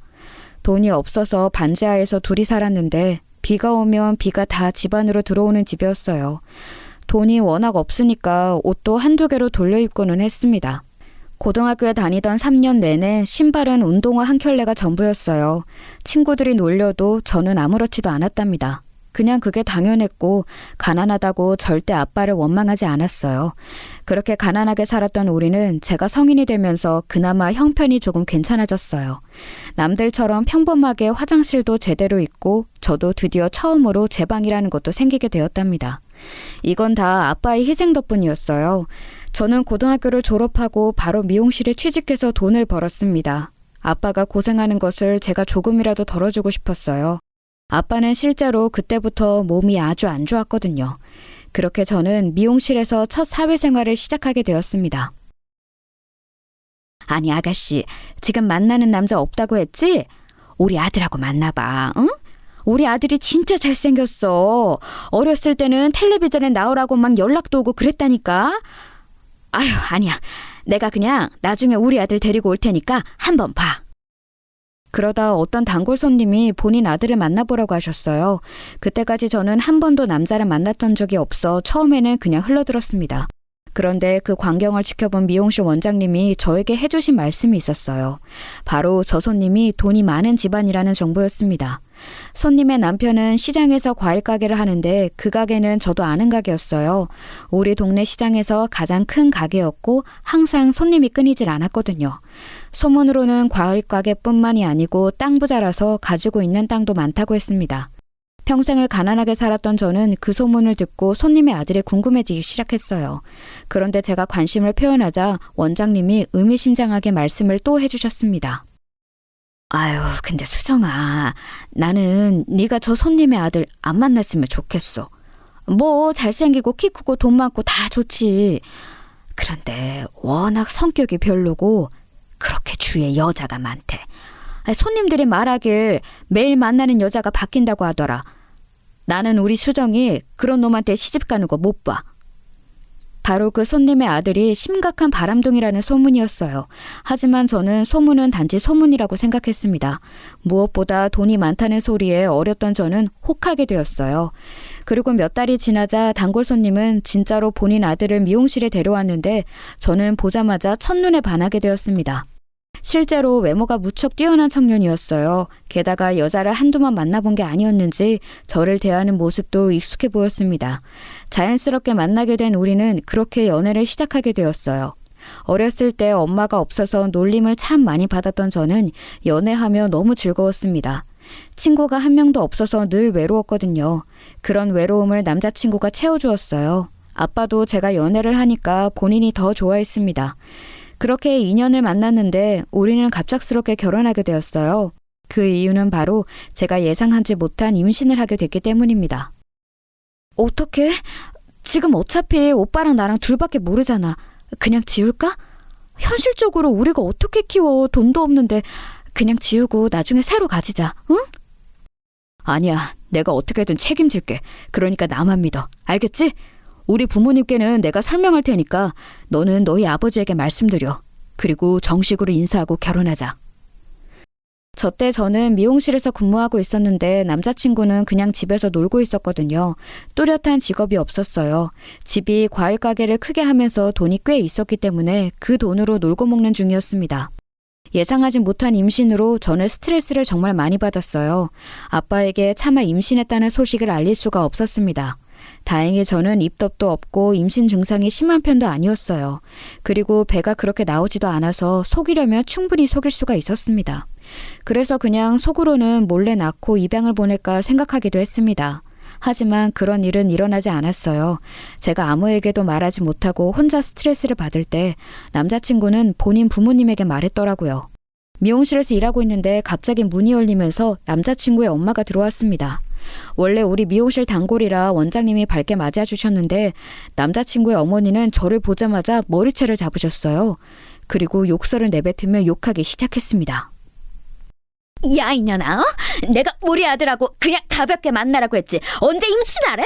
돈이 없어서 반지하에서 둘이 살았는데 비가 오면 비가 다 집 안으로 들어오는 집이었어요. 돈이 워낙 없으니까 옷도 한두 개로 돌려 입고는 했습니다. 고등학교에 다니던 3년 내내 신발은 운동화 한 켤레가 전부였어요. 친구들이 놀려도 저는 아무렇지도 않았답니다. 그냥 그게 당연했고 가난하다고 절대 아빠를 원망하지 않았어요. 그렇게 가난하게 살았던 우리는 제가 성인이 되면서 그나마 형편이 조금 괜찮아졌어요. 남들처럼 평범하게 화장실도 제대로 있고 저도 드디어 처음으로 제 방이라는 것도 생기게 되었답니다. 이건 다 아빠의 희생 덕분이었어요. 저는 고등학교를 졸업하고 바로 미용실에 취직해서 돈을 벌었습니다. 아빠가 고생하는 것을 제가 조금이라도 덜어주고 싶었어요. 아빠는 실제로 그때부터 몸이 아주 안 좋았거든요. 그렇게 저는 미용실에서 첫 사회생활을 시작하게 되었습니다. 아니 아가씨, 지금 만나는 남자 없다고 했지? 우리 아들하고 만나봐, 응? 우리 아들이 진짜 잘생겼어. 어렸을 때는 텔레비전에 나오라고 막 연락도 오고 그랬다니까. 아휴, 아니야. 내가 그냥 나중에 우리 아들 데리고 올 테니까 한번 봐. 그러다 어떤 단골 손님이 본인 아들을 만나보라고 하셨어요. 그때까지 저는 한 번도 남자를 만났던 적이 없어 처음에는 그냥 흘러들었습니다. 그런데 그 광경을 지켜본 미용실 원장님이 저에게 해주신 말씀이 있었어요. 바로 저 손님이 돈이 많은 집안이라는 정보였습니다. 손님의 남편은 시장에서 과일 가게를 하는데 그 가게는 저도 아는 가게였어요. 우리 동네 시장에서 가장 큰 가게였고 항상 손님이 끊이질 않았거든요. 소문으로는 과일 가게뿐만이 아니고 땅 부자라서 가지고 있는 땅도 많다고 했습니다. 평생을 가난하게 살았던 저는 그 소문을 듣고 손님의 아들이 궁금해지기 시작했어요. 그런데 제가 관심을 표현하자 원장님이 의미심장하게 말씀을 또 해주셨습니다. 아유, 근데 수정아, 나는 네가 저 손님의 아들 안 만났으면 좋겠어. 뭐 잘생기고 키 크고 돈 많고 다 좋지. 그런데 워낙 성격이 별로고 그렇게 주위에 여자가 많대. 손님들이 말하길 매일 만나는 여자가 바뀐다고 하더라. 나는 우리 수정이 그런 놈한테 시집 가는 거 못 봐. 바로 그 손님의 아들이 심각한 바람둥이라는 소문이었어요. 하지만 저는 소문은 단지 소문이라고 생각했습니다. 무엇보다 돈이 많다는 소리에 어렸던 저는 혹하게 되었어요. 그리고 몇 달이 지나자 단골 손님은 진짜로 본인 아들을 미용실에 데려왔는데 저는 보자마자 첫눈에 반하게 되었습니다. 실제로 외모가 무척 뛰어난 청년이었어요. 게다가 여자를 한두번 만나본 게 아니었는지 저를 대하는 모습도 익숙해 보였습니다. 자연스럽게 만나게 된 우리는 그렇게 연애를 시작하게 되었어요. 어렸을 때 엄마가 없어서 놀림을 참 많이 받았던 저는 연애하며 너무 즐거웠습니다. 친구가 한 명도 없어서 늘 외로웠거든요. 그런 외로움을 남자친구가 채워주었어요. 아빠도 제가 연애를 하니까 본인이 더 좋아했습니다. 그렇게 2년을 만났는데 우리는 갑작스럽게 결혼하게 되었어요. 그 이유는 바로 제가 예상하지 못한 임신을 하게 됐기 때문입니다. 어떡해? 지금 어차피 오빠랑 나랑 둘밖에 모르잖아. 그냥 지울까? 현실적으로 우리가 어떻게 키워? 돈도 없는데 그냥 지우고 나중에 새로 가지자, 응? 아니야, 내가 어떻게든 책임질게. 그러니까 나만 믿어. 알겠지? 우리 부모님께는 내가 설명할 테니까 너는 너희 아버지에게 말씀드려. 그리고 정식으로 인사하고 결혼하자. 저때 저는 미용실에서 근무하고 있었는데 남자친구는 그냥 집에서 놀고 있었거든요. 뚜렷한 직업이 없었어요. 집이 과일 가게를 크게 하면서 돈이 꽤 있었기 때문에 그 돈으로 놀고 먹는 중이었습니다. 예상하지 못한 임신으로 저는 스트레스를 정말 많이 받았어요. 아빠에게 차마 임신했다는 소식을 알릴 수가 없었습니다. 다행히 저는 입덧도 없고 임신 증상이 심한 편도 아니었어요. 그리고 배가 그렇게 나오지도 않아서 속이려면 충분히 속일 수가 있었습니다. 그래서 그냥 속으로는 몰래 낳고 입양을 보낼까 생각하기도 했습니다. 하지만 그런 일은 일어나지 않았어요. 제가 아무에게도 말하지 못하고 혼자 스트레스를 받을 때 남자친구는 본인 부모님에게 말했더라고요. 미용실에서 일하고 있는데 갑자기 문이 열리면서 남자친구의 엄마가 들어왔습니다. 원래 우리 미용실 단골이라 원장님이 밝게 맞아주셨는데 남자친구의 어머니는 저를 보자마자 머리채를 잡으셨어요. 그리고 욕설을 내뱉으며 욕하기 시작했습니다. 야 이년아, 내가 우리 아들하고 그냥 가볍게 만나라고 했지 언제 임신하래?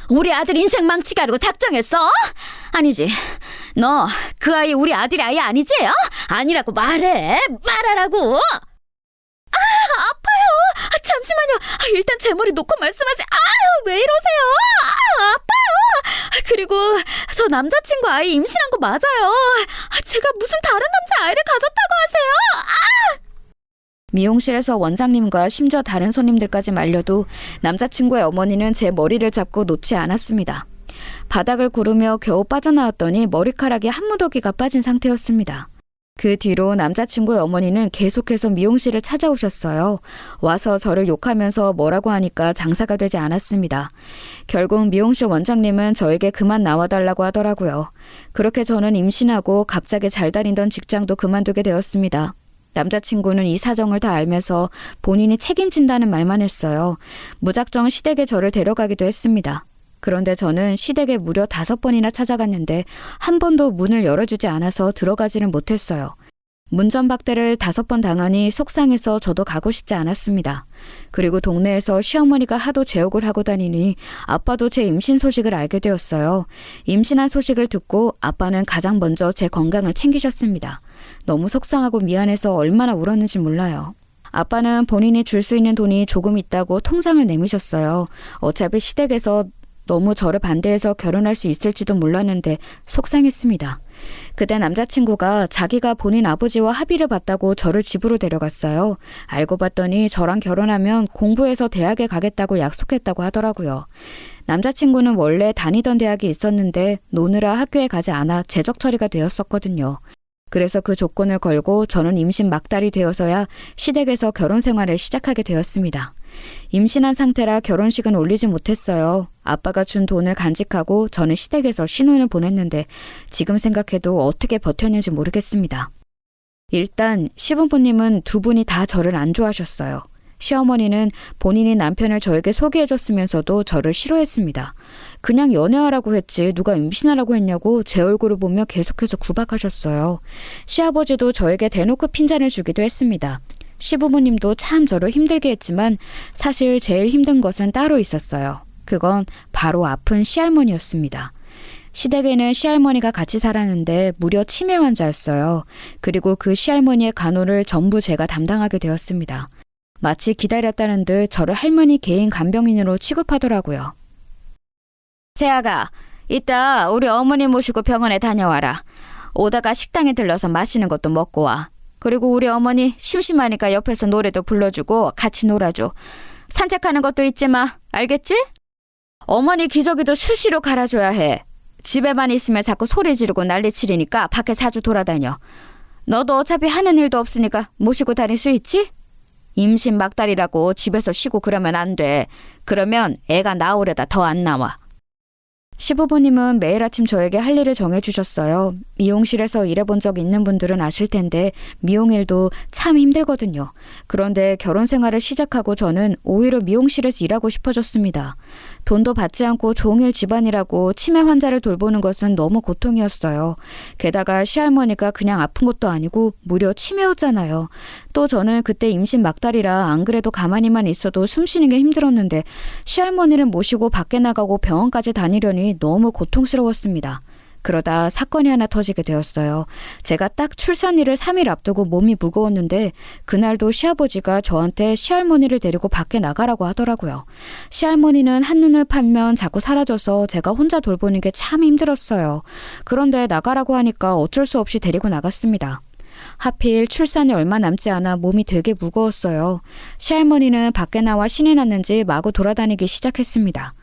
우리 아들 인생 망치게 하려고 작정했어? 아니지, 너 그 아이 우리 아들이 아예 아니지? 아니라고 말하라고. 아파요. 잠시만요. 일단 제 머리 놓고 말씀하세요. 왜 이러세요? 아파요. 그리고 저 남자친구 아이 임신한 거 맞아요. 제가 무슨 다른 남자 아이를 가졌다고 하세요? 미용실에서 원장님과 심지어 다른 손님들까지 말려도 남자친구의 어머니는 제 머리를 잡고 놓지 않았습니다. 바닥을 구르며 겨우 빠져나왔더니 머리카락이 한 무더기가 빠진 상태였습니다. 그 뒤로 남자친구의 어머니는 계속해서 미용실을 찾아오셨어요. 와서 저를 욕하면서 뭐라고 하니까 장사가 되지 않았습니다. 결국 미용실 원장님은 저에게 그만 나와달라고 하더라고요. 그렇게 저는 임신하고 갑자기 잘 다니던 직장도 그만두게 되었습니다. 남자친구는 이 사정을 다 알면서 본인이 책임진다는 말만 했어요. 무작정 시댁에 저를 데려가기도 했습니다. 그런데 저는 시댁에 무려 5번이나 찾아갔는데 한 번도 문을 열어주지 않아서 들어가지는 못했어요. 문전박대를 5번 당하니 속상해서 저도 가고 싶지 않았습니다. 그리고 동네에서 시어머니가 하도 제욕을 하고 다니니 아빠도 제 임신 소식을 알게 되었어요. 임신한 소식을 듣고 아빠는 가장 먼저 제 건강을 챙기셨습니다. 너무 속상하고 미안해서 얼마나 울었는지 몰라요. 아빠는 본인이 줄 수 있는 돈이 조금 있다고 통장을 내미셨어요. 어차피 시댁에서 너무 저를 반대해서 결혼할 수 있을지도 몰랐는데 속상했습니다. 그때 남자친구가 자기가 본인 아버지와 합의를 봤다고 저를 집으로 데려갔어요. 알고 봤더니 저랑 결혼하면 공부해서 대학에 가겠다고 약속했다고 하더라고요. 남자친구는 원래 다니던 대학이 있었는데 노느라 학교에 가지 않아 재적 처리가 되었었거든요. 그래서 그 조건을 걸고 저는 임신 막달이 되어서야 시댁에서 결혼 생활을 시작하게 되었습니다. 임신한 상태라 결혼식은 올리지 못했어요. 아빠가 준 돈을 간직하고 저는 시댁에서 신혼을 보냈는데 지금 생각해도 어떻게 버텼는지 모르겠습니다. 일단 시부모님은 두 분이 다 저를 안 좋아하셨어요. 시어머니는 본인이 남편을 저에게 소개해줬으면서도 저를 싫어했습니다. 그냥 연애하라고 했지 누가 임신하라고 했냐고 제 얼굴을 보며 계속해서 구박하셨어요. 시아버지도 저에게 대놓고 핀잔을 주기도 했습니다. 시부모님도 참 저를 힘들게 했지만 사실 제일 힘든 것은 따로 있었어요. 그건 바로 아픈 시할머니였습니다. 시댁에는 시할머니가 같이 살았는데 무려 치매 환자였어요. 그리고 그 시할머니의 간호를 전부 제가 담당하게 되었습니다. 마치 기다렸다는 듯 저를 할머니 개인 간병인으로 취급하더라고요. 세아가, 이따 우리 어머니 모시고 병원에 다녀와라. 오다가 식당에 들러서 맛있는 것도 먹고 와. 그리고 우리 어머니 심심하니까 옆에서 노래도 불러주고 같이 놀아줘. 산책하는 것도 잊지 마. 알겠지? 어머니 기저귀도 수시로 갈아줘야 해. 집에만 있으면 자꾸 소리 지르고 난리치리니까 밖에 자주 돌아다녀. 너도 어차피 하는 일도 없으니까 모시고 다닐 수 있지? 임신 막달이라고 집에서 쉬고 그러면 안 돼. 그러면 애가 나오려다 더 안 나와. 시부모님은 매일 아침 저에게 할 일을 정해주셨어요. 미용실에서 일해본 적 있는 분들은 아실 텐데 미용일도 참 힘들거든요. 그런데 결혼 생활을 시작하고 저는 오히려 미용실에서 일하고 싶어졌습니다. 돈도 받지 않고 종일 집안일하고 치매 환자를 돌보는 것은 너무 고통이었어요. 게다가 시할머니가 그냥 아픈 것도 아니고 무려 치매였잖아요. 또 저는 그때 임신 막달이라 안 그래도 가만히만 있어도 숨 쉬는 게 힘들었는데 시할머니를 모시고 밖에 나가고 병원까지 다니려니 너무 고통스러웠습니다. 그러다 사건이 하나 터지게 되었어요. 제가 딱 출산일을 3일 앞두고 몸이 무거웠는데 그날도 시아버지가 저한테 시할머니를 데리고 밖에 나가라고 하더라고요. 시할머니는 한눈을 팔면 자꾸 사라져서 제가 혼자 돌보는 게 참 힘들었어요. 그런데 나가라고 하니까 어쩔 수 없이 데리고 나갔습니다. 하필 출산이 얼마 남지 않아 몸이 되게 무거웠어요. 시할머니는 밖에 나와 신이 났는지 마구 돌아다니기 시작했습니다.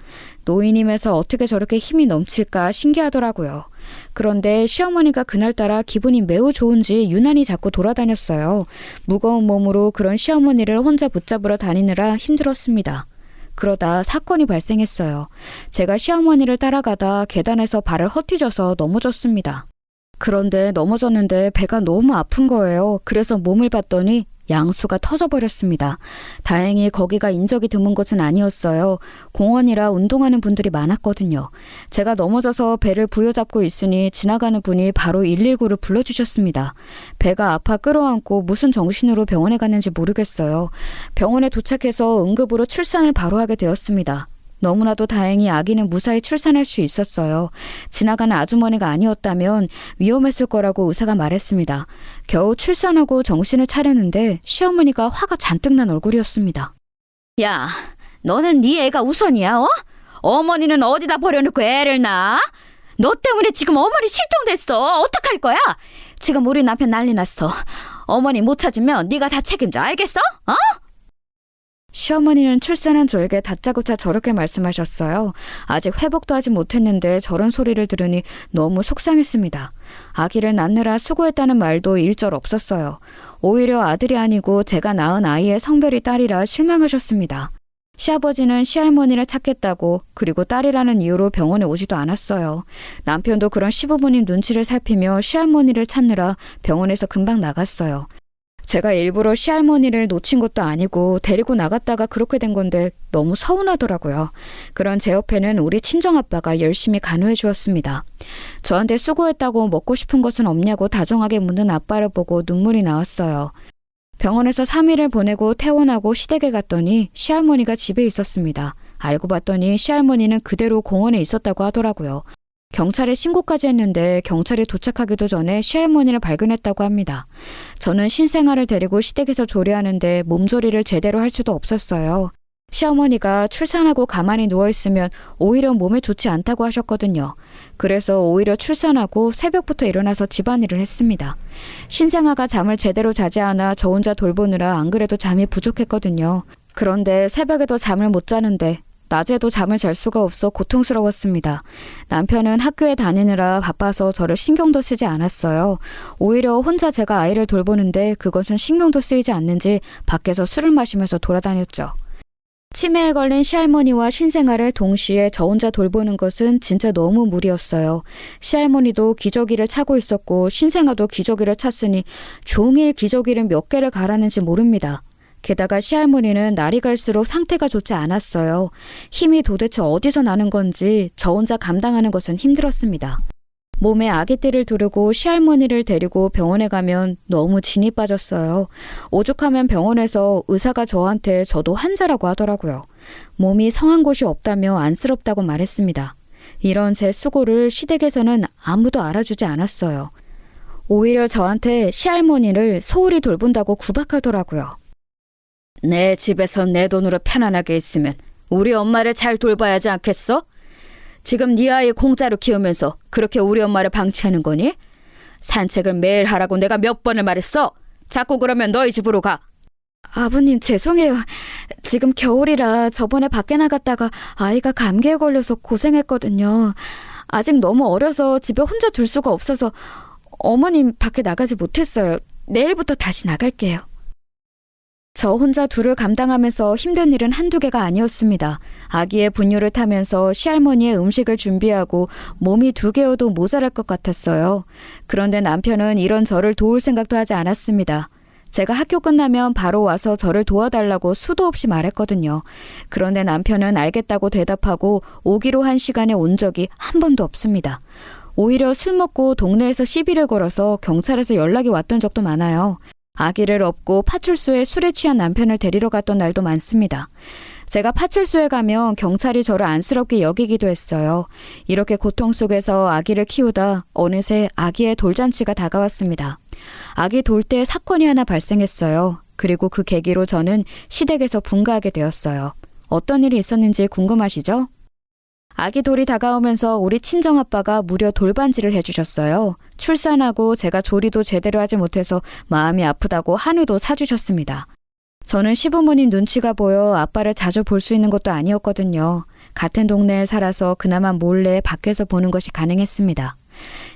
노인임에서 어떻게 저렇게 힘이 넘칠까 신기하더라고요. 그런데 시어머니가 그날따라 기분이 매우 좋은지 유난히 자꾸 돌아다녔어요. 무거운 몸으로 그런 시어머니를 혼자 붙잡으러 다니느라 힘들었습니다. 그러다 사건이 발생했어요. 제가 시어머니를 따라가다 계단에서 발을 헛디뎌서 넘어졌습니다. 그런데 넘어졌는데 배가 너무 아픈 거예요. 그래서 몸을 봤더니 양수가 터져버렸습니다. 다행히 거기가 인적이 드문 곳은 아니었어요. 공원이라 운동하는 분들이 많았거든요. 제가 넘어져서 배를 부여잡고 있으니 지나가는 분이 바로 119를 불러주셨습니다. 배가 아파 끌어안고 무슨 정신으로 병원에 갔는지 모르겠어요. 병원에 도착해서 응급으로 출산을 바로 하게 되었습니다. 너무나도 다행히 아기는 무사히 출산할 수 있었어요. 지나가는 아주머니가 아니었다면 위험했을 거라고 의사가 말했습니다. 겨우 출산하고 정신을 차렸는데 시어머니가 화가 잔뜩 난 얼굴이었습니다. 야, 너는 네 애가 우선이야, 어? 어머니는 어디다 버려놓고 애를 낳아? 너 때문에 지금 어머니 실종됐어. 어떡할 거야? 지금 우리 남편 난리 났어. 어머니 못 찾으면 네가 다 책임져. 알겠어? 어? 시어머니는 출산한 저에게 다짜고짜 저렇게 말씀하셨어요. 아직 회복도 하지 못했는데 저런 소리를 들으니 너무 속상했습니다. 아기를 낳느라 수고했다는 말도 일절 없었어요. 오히려 아들이 아니고 제가 낳은 아이의 성별이 딸이라 실망하셨습니다. 시아버지는 시할머니를 찾겠다고 그리고 딸이라는 이유로 병원에 오지도 않았어요. 남편도 그런 시부모님 눈치를 살피며 시할머니를 찾느라 병원에서 금방 나갔어요. 제가 일부러 시할머니를 놓친 것도 아니고 데리고 나갔다가 그렇게 된 건데 너무 서운하더라고요. 그런 제 옆에는 우리 친정아빠가 열심히 간호해 주었습니다. 저한테 수고했다고 먹고 싶은 것은 없냐고 다정하게 묻는 아빠를 보고 눈물이 나왔어요. 병원에서 3일을 보내고 퇴원하고 시댁에 갔더니 시할머니가 집에 있었습니다. 알고 봤더니 시할머니는 그대로 공원에 있었다고 하더라고요. 경찰에 신고까지 했는데 경찰이 도착하기도 전에 시할머니를 발견했다고 합니다. 저는 신생아를 데리고 시댁에서 조리하는데 몸조리를 제대로 할 수도 없었어요. 시어머니가 출산하고 가만히 누워있으면 오히려 몸에 좋지 않다고 하셨거든요. 그래서 오히려 출산하고 새벽부터 일어나서 집안일을 했습니다. 신생아가 잠을 제대로 자지 않아 저 혼자 돌보느라 안 그래도 잠이 부족했거든요. 그런데 새벽에도 잠을 못 자는데 낮에도 잠을 잘 수가 없어 고통스러웠습니다. 남편은 학교에 다니느라 바빠서 저를 신경도 쓰지 않았어요. 오히려 혼자 제가 아이를 돌보는데 그것은 신경도 쓰이지 않는지 밖에서 술을 마시면서 돌아다녔죠. 치매에 걸린 시할머니와 신생아를 동시에 저 혼자 돌보는 것은 진짜 너무 무리였어요. 시할머니도 기저귀를 차고 있었고 신생아도 기저귀를 찼으니 종일 기저귀를 몇 개를 갈았는지 모릅니다. 게다가 시할머니는 날이 갈수록 상태가 좋지 않았어요. 힘이 도대체 어디서 나는 건지 저 혼자 감당하는 것은 힘들었습니다. 몸에 아기띠를 두르고 시할머니를 데리고 병원에 가면 너무 진이 빠졌어요. 오죽하면 병원에서 의사가 저한테 저도 환자라고 하더라고요. 몸이 성한 곳이 없다며 안쓰럽다고 말했습니다. 이런 제 수고를 시댁에서는 아무도 알아주지 않았어요. 오히려 저한테 시할머니를 소홀히 돌본다고 구박하더라고요. 내 집에서 내 돈으로 편안하게 있으면 우리 엄마를 잘 돌봐야 하지 않겠어? 지금 네 아이 공짜로 키우면서 그렇게 우리 엄마를 방치하는 거니? 산책을 매일 하라고 내가 몇 번을 말했어? 자꾸 그러면 너희 집으로 가. 아버님 죄송해요. 지금 겨울이라 저번에 밖에 나갔다가 아이가 감기에 걸려서 고생했거든요. 아직 너무 어려서 집에 혼자 둘 수가 없어서 어머님 밖에 나가지 못했어요. 내일부터 다시 나갈게요. 저 혼자 둘을 감당하면서 힘든 일은 한두 개가 아니었습니다. 아기의 분유를 타면서 시할머니의 음식을 준비하고 몸이 2개여도 모자랄 것 같았어요. 그런데 남편은 이런 저를 도울 생각도 하지 않았습니다. 제가 학교 끝나면 바로 와서 저를 도와달라고 수도 없이 말했거든요. 그런데 남편은 알겠다고 대답하고 오기로 한 시간에 온 적이 한 번도 없습니다. 오히려 술 먹고 동네에서 시비를 걸어서 경찰에서 연락이 왔던 적도 많아요. 아기를 업고 파출소에 술에 취한 남편을 데리러 갔던 날도 많습니다. 제가 파출소에 가면 경찰이 저를 안쓰럽게 여기기도 했어요. 이렇게 고통 속에서 아기를 키우다 어느새 아기의 돌잔치가 다가왔습니다. 아기 돌 때 사건이 하나 발생했어요. 그리고 그 계기로 저는 시댁에서 분가하게 되었어요. 어떤 일이 있었는지 궁금하시죠? 아기 돌이 다가오면서 우리 친정아빠가 무려 돌반지를 해주셨어요. 출산하고 제가 조리도 제대로 하지 못해서 마음이 아프다고 한우도 사주셨습니다. 저는 시부모님 눈치가 보여 아빠를 자주 볼 수 있는 것도 아니었거든요. 같은 동네에 살아서 그나마 몰래 밖에서 보는 것이 가능했습니다.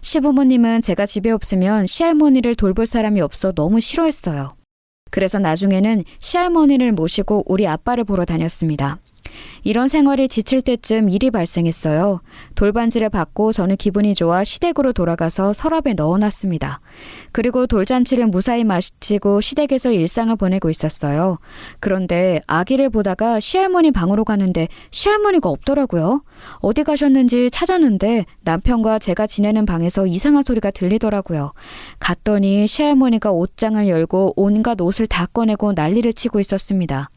시부모님은 제가 집에 없으면 시할머니를 돌볼 사람이 없어 너무 싫어했어요. 그래서 나중에는 시할머니를 모시고 우리 아빠를 보러 다녔습니다. 이런 생활이 지칠 때쯤 일이 발생했어요. 돌반지를 받고 저는 기분이 좋아 시댁으로 돌아가서 서랍에 넣어놨습니다. 그리고 돌잔치를 무사히 마치고 시댁에서 일상을 보내고 있었어요. 그런데 아기를 보다가 시할머니 방으로 가는데 시할머니가 없더라고요. 어디 가셨는지 찾았는데 남편과 제가 지내는 방에서 이상한 소리가 들리더라고요. 갔더니 시할머니가 옷장을 열고 온갖 옷을 다 꺼내고 난리를 치고 있었습니다.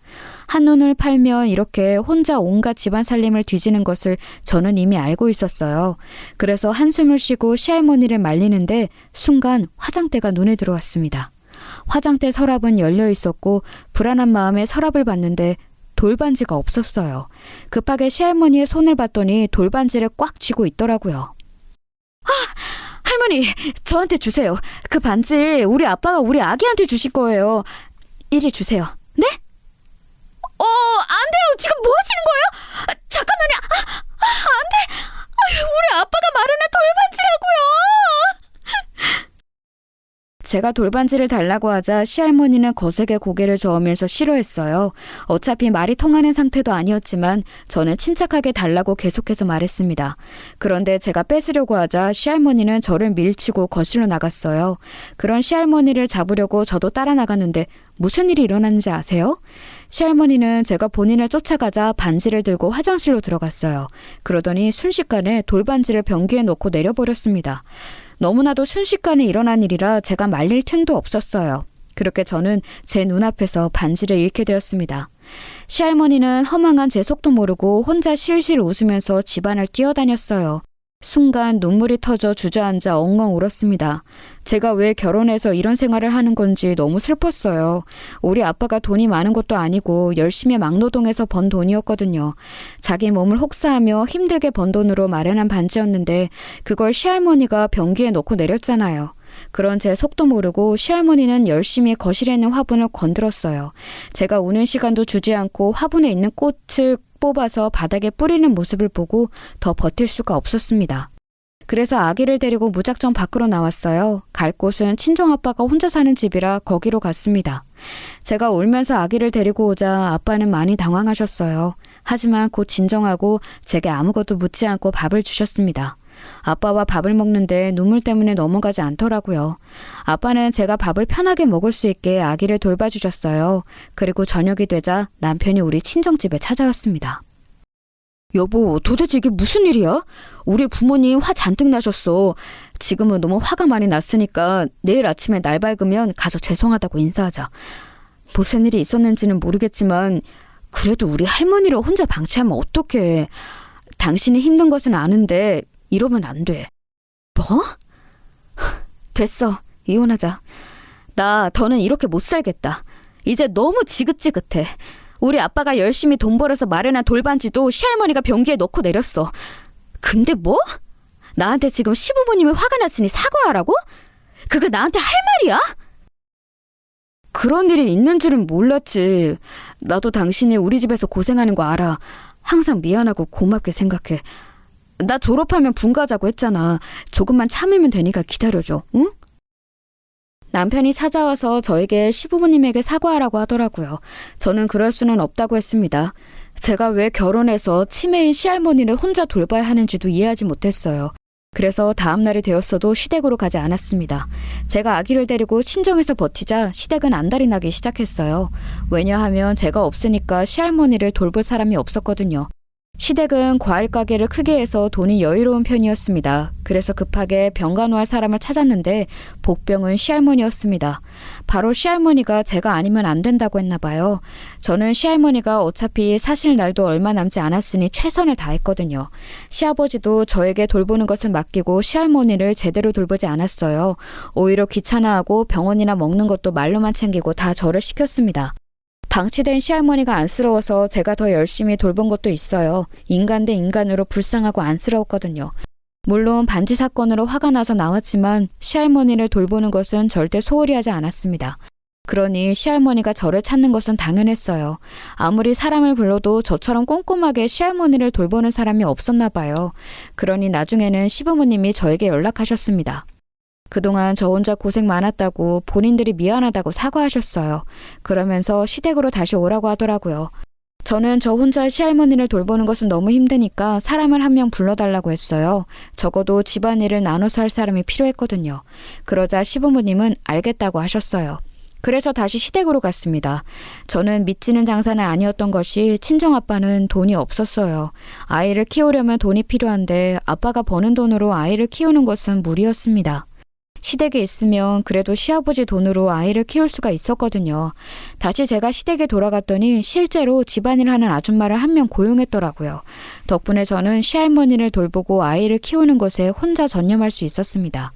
한눈을 팔면 이렇게 혼자 온갖 집안 살림을 뒤지는 것을 저는 이미 알고 있었어요. 그래서 한숨을 쉬고 시할머니를 말리는데 순간 화장대가 눈에 들어왔습니다. 화장대 서랍은 열려 있었고 불안한 마음에 서랍을 봤는데 돌반지가 없었어요. 급하게 시할머니의 손을 봤더니 돌반지를 꽉 쥐고 있더라고요. 할머니, 저한테 주세요. 그 반지 우리 아빠가 우리 아기한테 주실 거예요. 이리 주세요. 네? 안 돼요. 지금 뭐 하시는 거예요? 잠깐만요. 안 돼. 우리 아빠가 마련한 돌반지라고요. 제가 돌반지를 달라고 하자 시할머니는 거세게 고개를 저으면서 싫어했어요. 어차피 말이 통하는 상태도 아니었지만 저는 침착하게 달라고 계속해서 말했습니다. 그런데 제가 뺏으려고 하자 시할머니는 저를 밀치고 거실로 나갔어요. 그런 시할머니를 잡으려고 저도 따라 나갔는데 무슨 일이 일어났는지 아세요? 시할머니는 제가 본인을 쫓아가자 반지를 들고 화장실로 들어갔어요. 그러더니 순식간에 돌반지를 변기에 놓고 내려버렸습니다. 너무나도 순식간에 일어난 일이라 제가 말릴 틈도 없었어요. 그렇게 저는 제 눈앞에서 반지를 잃게 되었습니다. 시할머니는 허망한 제 속도 모르고 혼자 실실 웃으면서 집안을 뛰어다녔어요. 순간 눈물이 터져 주저앉아 엉엉 울었습니다. 제가 왜 결혼해서 이런 생활을 하는 건지 너무 슬펐어요. 우리 아빠가 돈이 많은 것도 아니고 열심히 막노동해서 번 돈이었거든요. 자기 몸을 혹사하며 힘들게 번 돈으로 마련한 반지였는데 그걸 시할머니가 변기에 넣고 내렸잖아요. 그런 제 속도 모르고 시할머니는 열심히 거실에 있는 화분을 건드렸어요. 제가 우는 시간도 주지 않고 화분에 있는 꽃을 뽑아서 바닥에 뿌리는 모습을 보고 더 버틸 수가 없었습니다. 그래서 아기를 데리고 무작정 밖으로 나왔어요. 갈 곳은 친정아빠가 혼자 사는 집이라 거기로 갔습니다. 제가 울면서 아기를 데리고 오자 아빠는 많이 당황하셨어요. 하지만 곧 진정하고 제게 아무것도 묻지 않고 밥을 주셨습니다. 아빠와 밥을 먹는데 눈물 때문에 넘어가지 않더라고요. 아빠는 제가 밥을 편하게 먹을 수 있게 아기를 돌봐주셨어요. 그리고 저녁이 되자 남편이 우리 친정집에 찾아왔습니다. 여보, 도대체 이게 무슨 일이야? 우리 부모님 화 잔뜩 나셨어. 지금은 너무 화가 많이 났으니까 내일 아침에 날 밝으면 가서 죄송하다고 인사하자. 무슨 일이 있었는지는 모르겠지만 그래도 우리 할머니를 혼자 방치하면 어떡해. 당신이 힘든 것은 아는데 이러면 안 돼. 뭐? 됐어. 이혼하자. 나 더는 이렇게 못 살겠다. 이제 너무 지긋지긋해. 우리 아빠가 열심히 돈 벌어서 마련한 돌반지도 시할머니가 변기에 넣고 내렸어. 근데 뭐? 나한테 지금 시부모님이 화가 났으니 사과하라고? 그게 나한테 할 말이야? 그런 일이 있는 줄은 몰랐지. 나도 당신이 우리 집에서 고생하는 거 알아. 항상 미안하고 고맙게 생각해. 나 졸업하면 분가자고 했잖아. 조금만 참으면 되니까 기다려줘, 응? 남편이 찾아와서 저에게 시부모님에게 사과하라고 하더라고요. 저는 그럴 수는 없다고 했습니다. 제가 왜 결혼해서 치매인 시할머니를 혼자 돌봐야 하는지도 이해하지 못했어요. 그래서 다음 날이 되었어도 시댁으로 가지 않았습니다. 제가 아기를 데리고 친정에서 버티자 시댁은 안달이 나기 시작했어요. 왜냐하면 제가 없으니까 시할머니를 돌볼 사람이 없었거든요. 시댁은 과일 가게를 크게 해서 돈이 여유로운 편이었습니다. 그래서 급하게 병간호할 사람을 찾았는데 복병은 시할머니였습니다. 바로 시할머니가 제가 아니면 안 된다고 했나 봐요. 저는 시할머니가 어차피 사실 날도 얼마 남지 않았으니 최선을 다했거든요. 시아버지도 저에게 돌보는 것을 맡기고 시할머니를 제대로 돌보지 않았어요. 오히려 귀찮아하고 병원이나 먹는 것도 말로만 챙기고 다 저를 시켰습니다. 방치된 시할머니가 안쓰러워서 제가 더 열심히 돌본 것도 있어요. 인간 대 인간으로 불쌍하고 안쓰러웠거든요. 물론 반지 사건으로 화가 나서 나왔지만 시할머니를 돌보는 것은 절대 소홀히 하지 않았습니다. 그러니 시할머니가 저를 찾는 것은 당연했어요. 아무리 사람을 불러도 저처럼 꼼꼼하게 시할머니를 돌보는 사람이 없었나 봐요. 그러니 나중에는 시부모님이 저에게 연락하셨습니다. 그동안 저 혼자 고생 많았다고 본인들이 미안하다고 사과하셨어요. 그러면서 시댁으로 다시 오라고 하더라고요. 저는 저 혼자 시할머니를 돌보는 것은 너무 힘드니까 사람을 한 명 불러달라고 했어요. 적어도 집안일을 나눠서 할 사람이 필요했거든요. 그러자 시부모님은 알겠다고 하셨어요. 그래서 다시 시댁으로 갔습니다. 저는 믿지는 장사는 아니었던 것이 친정아빠는 돈이 없었어요. 아이를 키우려면 돈이 필요한데 아빠가 버는 돈으로 아이를 키우는 것은 무리였습니다. 시댁에 있으면 그래도 시아버지 돈으로 아이를 키울 수가 있었거든요. 다시 제가 시댁에 돌아갔더니 실제로 집안일 하는 아줌마를 한 명 고용했더라고요. 덕분에 저는 시할머니를 돌보고 아이를 키우는 것에 혼자 전념할 수 있었습니다.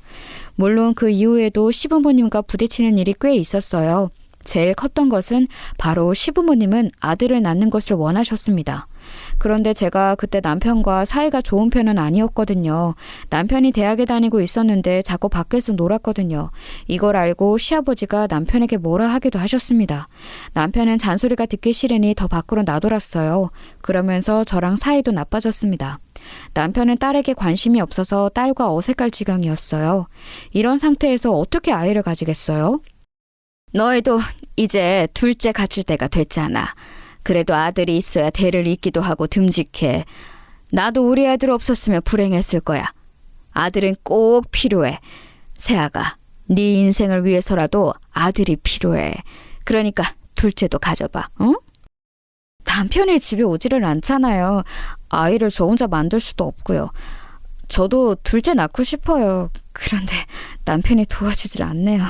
물론 그 이후에도 시부모님과 부딪히는 일이 꽤 있었어요. 제일 컸던 것은 바로 시부모님은 아들을 낳는 것을 원하셨습니다. 그런데 제가 그때 남편과 사이가 좋은 편은 아니었거든요. 남편이 대학에 다니고 있었는데 자꾸 밖에서 놀았거든요. 이걸 알고 시아버지가 남편에게 뭐라 하기도 하셨습니다. 남편은 잔소리가 듣기 싫으니 더 밖으로 나돌았어요. 그러면서 저랑 사이도 나빠졌습니다. 남편은 딸에게 관심이 없어서 딸과 어색할 지경이었어요. 이런 상태에서 어떻게 아이를 가지겠어요? 너희도 이제 둘째 갖출 때가 됐잖아. 그래도 아들이 있어야 대를 잇기도 하고 듬직해. 나도 우리 아들 없었으면 불행했을 거야. 아들은 꼭 필요해. 세아가, 네 인생을 위해서라도 아들이 필요해. 그러니까 둘째도 가져봐, 응? 남편이 집에 오지를 않잖아요. 아이를 저 혼자 만들 수도 없고요. 저도 둘째 낳고 싶어요. 그런데 남편이 도와주질 않네요.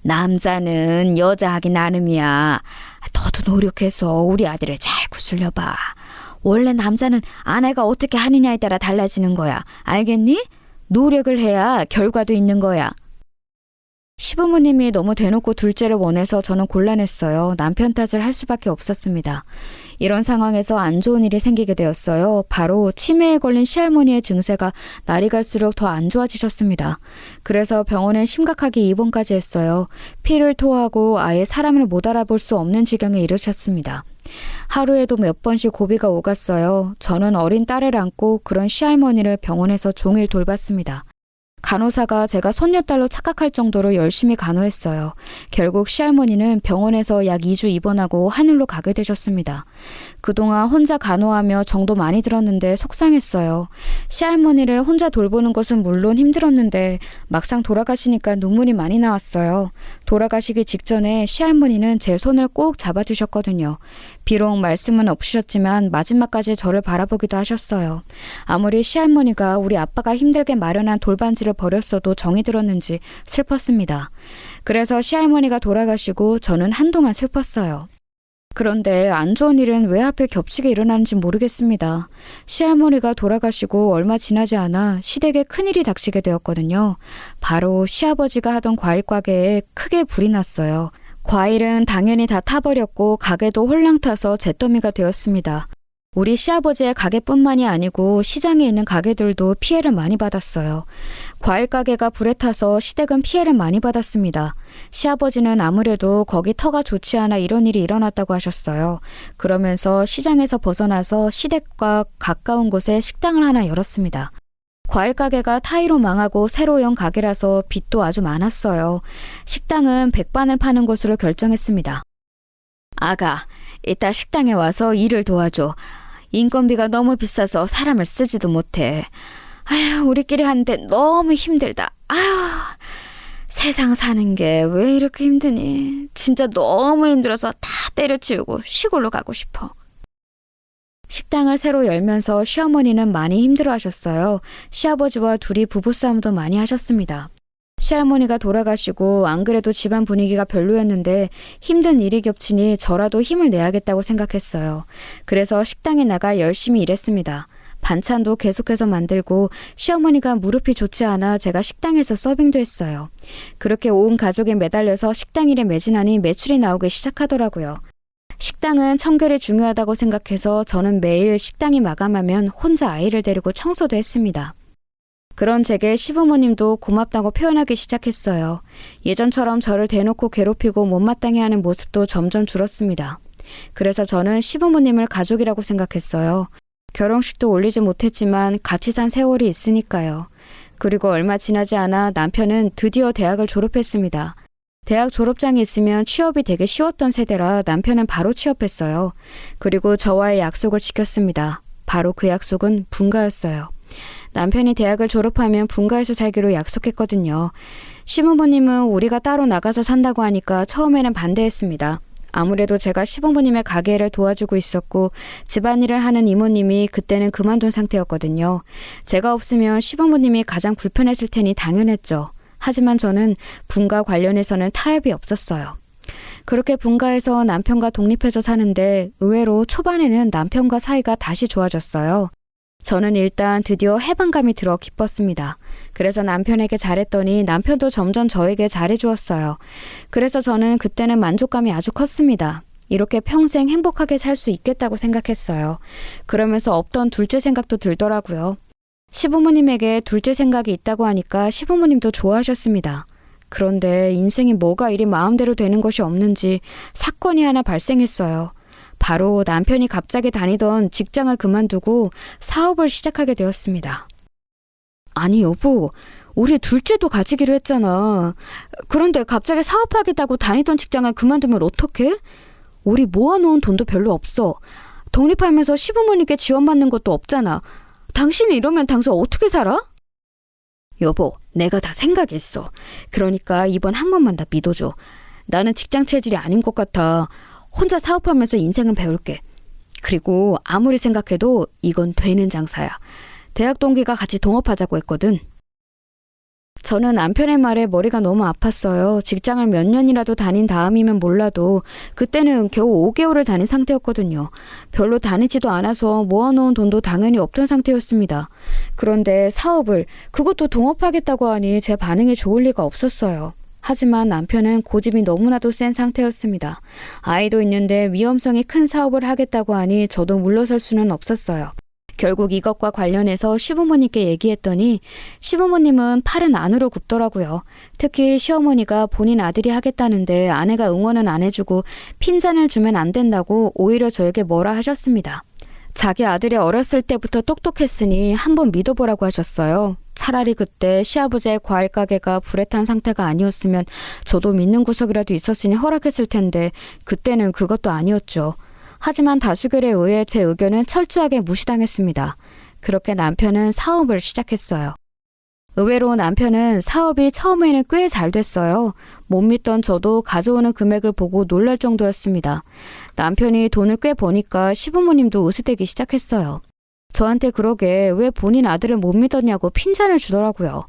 남자는 여자 하기 나름이야. 너도 노력해서 우리 아들을 잘 구슬려봐. 원래 남자는 아내가 어떻게 하느냐에 따라 달라지는 거야. 알겠니? 노력을 해야 결과도 있는 거야. 시부모님이 너무 대놓고 둘째를 원해서 저는 곤란했어요. 남편 탓을 할 수밖에 없었습니다. 이런 상황에서 안 좋은 일이 생기게 되었어요. 바로 치매에 걸린 시할머니의 증세가 날이 갈수록 더 안 좋아지셨습니다. 그래서 병원에 심각하게 입원까지 했어요. 피를 토하고 아예 사람을 못 알아볼 수 없는 지경에 이르셨습니다. 하루에도 몇 번씩 고비가 오갔어요. 저는 어린 딸을 안고 그런 시할머니를 병원에서 종일 돌봤습니다. 간호사가 제가 손녀딸로 착각할 정도로 열심히 간호했어요. 결국 시할머니는 병원에서 약 2주 입원하고 하늘로 가게 되셨습니다. 그동안 혼자 간호하며 정도 많이 들었는데 속상했어요. 시할머니를 혼자 돌보는 것은 물론 힘들었는데 막상 돌아가시니까 눈물이 많이 나왔어요. 돌아가시기 직전에 시할머니는 제 손을 꼭 잡아주셨거든요. 비록 말씀은 없으셨지만 마지막까지 저를 바라보기도 하셨어요. 아무리 시할머니가 우리 아빠가 힘들게 마련한 돌반지를 버렸어도 정이 들었는지 슬펐습니다. 그래서 시할머니가 돌아가시고 저는 한동안 슬펐어요. 그런데 안 좋은 일은 왜 하필 겹치게 일어나는지 모르겠습니다. 시할머니가 돌아가시고 얼마 지나지 않아 시댁에 큰일이 닥치게 되었거든요. 바로 시아버지가 하던 과일 가게에 크게 불이 났어요. 과일은 당연히 다 타버렸고 가게도 홀랑 타서 잿더미가 되었습니다. 우리 시아버지의 가게뿐만이 아니고 시장에 있는 가게들도 피해를 많이 받았어요. 과일 가게가 불에 타서 시댁은 피해를 많이 받았습니다. 시아버지는 아무래도 거기 터가 좋지 않아 이런 일이 일어났다고 하셨어요. 그러면서 시장에서 벗어나서 시댁과 가까운 곳에 식당을 하나 열었습니다. 과일 가게가 타이로 망하고 새로 연 가게라서 빚도 아주 많았어요. 식당은 백반을 파는 것으로 결정했습니다. 아가, 이따 식당에 와서 일을 도와줘. 인건비가 너무 비싸서 사람을 쓰지도 못해. 아휴, 우리끼리 하는데 너무 힘들다. 아휴, 세상 사는 게 왜 이렇게 힘드니? 진짜 너무 힘들어서 다 때려치우고 시골로 가고 싶어. 식당을 새로 열면서 시어머니는 많이 힘들어하셨어요. 시아버지와 둘이 부부싸움도 많이 하셨습니다. 시할머니가 돌아가시고 안 그래도 집안 분위기가 별로였는데 힘든 일이 겹치니 저라도 힘을 내야겠다고 생각했어요. 그래서 식당에 나가 열심히 일했습니다. 반찬도 계속해서 만들고 시어머니가 무릎이 좋지 않아 제가 식당에서 서빙도 했어요. 그렇게 온 가족이 매달려서 식당 일에 매진하니 매출이 나오기 시작하더라고요. 식당은 청결이 중요하다고 생각해서 저는 매일 식당이 마감하면 혼자 아이를 데리고 청소도 했습니다. 그런 제게 시부모님도 고맙다고 표현하기 시작했어요. 예전처럼 저를 대놓고 괴롭히고 못마땅해 하는 모습도 점점 줄었습니다. 그래서 저는 시부모님을 가족이라고 생각했어요. 결혼식도 올리지 못했지만 같이 산 세월이 있으니까요. 그리고 얼마 지나지 않아 남편은 드디어 대학을 졸업했습니다. 대학 졸업장이 있으면 취업이 되게 쉬웠던 세대라 남편은 바로 취업했어요. 그리고 저와의 약속을 지켰습니다. 바로 그 약속은 분가였어요. 남편이 대학을 졸업하면 분가해서 살기로 약속했거든요. 시부모님은 우리가 따로 나가서 산다고 하니까 처음에는 반대했습니다. 아무래도 제가 시부모님의 가게를 도와주고 있었고 집안일을 하는 이모님이 그때는 그만둔 상태였거든요. 제가 없으면 시부모님이 가장 불편했을 테니 당연했죠. 하지만 저는 분가 관련해서는 타협이 없었어요. 그렇게 분가해서 남편과 독립해서 사는데 의외로 초반에는 남편과 사이가 다시 좋아졌어요. 저는 일단 드디어 해방감이 들어 기뻤습니다. 그래서 남편에게 잘했더니 남편도 점점 저에게 잘해주었어요. 그래서 저는 그때는 만족감이 아주 컸습니다. 이렇게 평생 행복하게 살 수 있겠다고 생각했어요. 그러면서 없던 둘째 생각도 들더라고요. 시부모님에게 둘째 생각이 있다고 하니까 시부모님도 좋아하셨습니다. 그런데 인생이 뭐가 이리 마음대로 되는 것이 없는지 사건이 하나 발생했어요. 바로 남편이 갑자기 다니던 직장을 그만두고 사업을 시작하게 되었습니다. 아니 여보, 우리 둘째도 가지기로 했잖아. 그런데 갑자기 사업하겠다고 다니던 직장을 그만두면 어떡해? 우리 모아놓은 돈도 별로 없어. 독립하면서 시부모님께 지원받는 것도 없잖아. 당신이 이러면 당신 어떻게 살아? 여보, 내가 다 생각이 있어. 그러니까 이번 한 번만 다 믿어줘. 나는 직장 체질이 아닌 것 같아. 혼자 사업하면서 인생은 배울게. 그리고 아무리 생각해도 이건 되는 장사야. 대학 동기가 같이 동업하자고 했거든. 저는 남편의 말에 머리가 너무 아팠어요. 직장을 몇 년이라도 다닌 다음이면 몰라도 그때는 겨우 5개월을 다닌 상태였거든요. 별로 다니지도 않아서 모아놓은 돈도 당연히 없던 상태였습니다. 그런데 사업을, 그것도 동업하겠다고 하니 제 반응이 좋을 리가 없었어요. 하지만 남편은 고집이 너무나도 센 상태였습니다. 아이도 있는데 위험성이 큰 사업을 하겠다고 하니 저도 물러설 수는 없었어요. 결국 이것과 관련해서 시부모님께 얘기했더니 시부모님은 팔은 안으로 굽더라고요. 특히 시어머니가 본인 아들이 하겠다는데 아내가 응원은 안 해주고 핀잔을 주면 안 된다고 오히려 저에게 뭐라 하셨습니다. 자기 아들이 어렸을 때부터 똑똑했으니 한번 믿어보라고 하셨어요. 차라리 그때 시아버지의 과일 가게가 불에 탄 상태가 아니었으면 저도 믿는 구석이라도 있었으니 허락했을 텐데 그때는 그것도 아니었죠. 하지만 다수결에 의해 제 의견은 철저하게 무시당했습니다. 그렇게 남편은 사업을 시작했어요. 의외로 남편은 사업이 처음에는 꽤 잘 됐어요. 못 믿던 저도 가져오는 금액을 보고 놀랄 정도였습니다. 남편이 돈을 꽤 버니까 시부모님도 으스대기 시작했어요. 저한테 그러게 왜 본인 아들을 못 믿었냐고 핀잔을 주더라고요.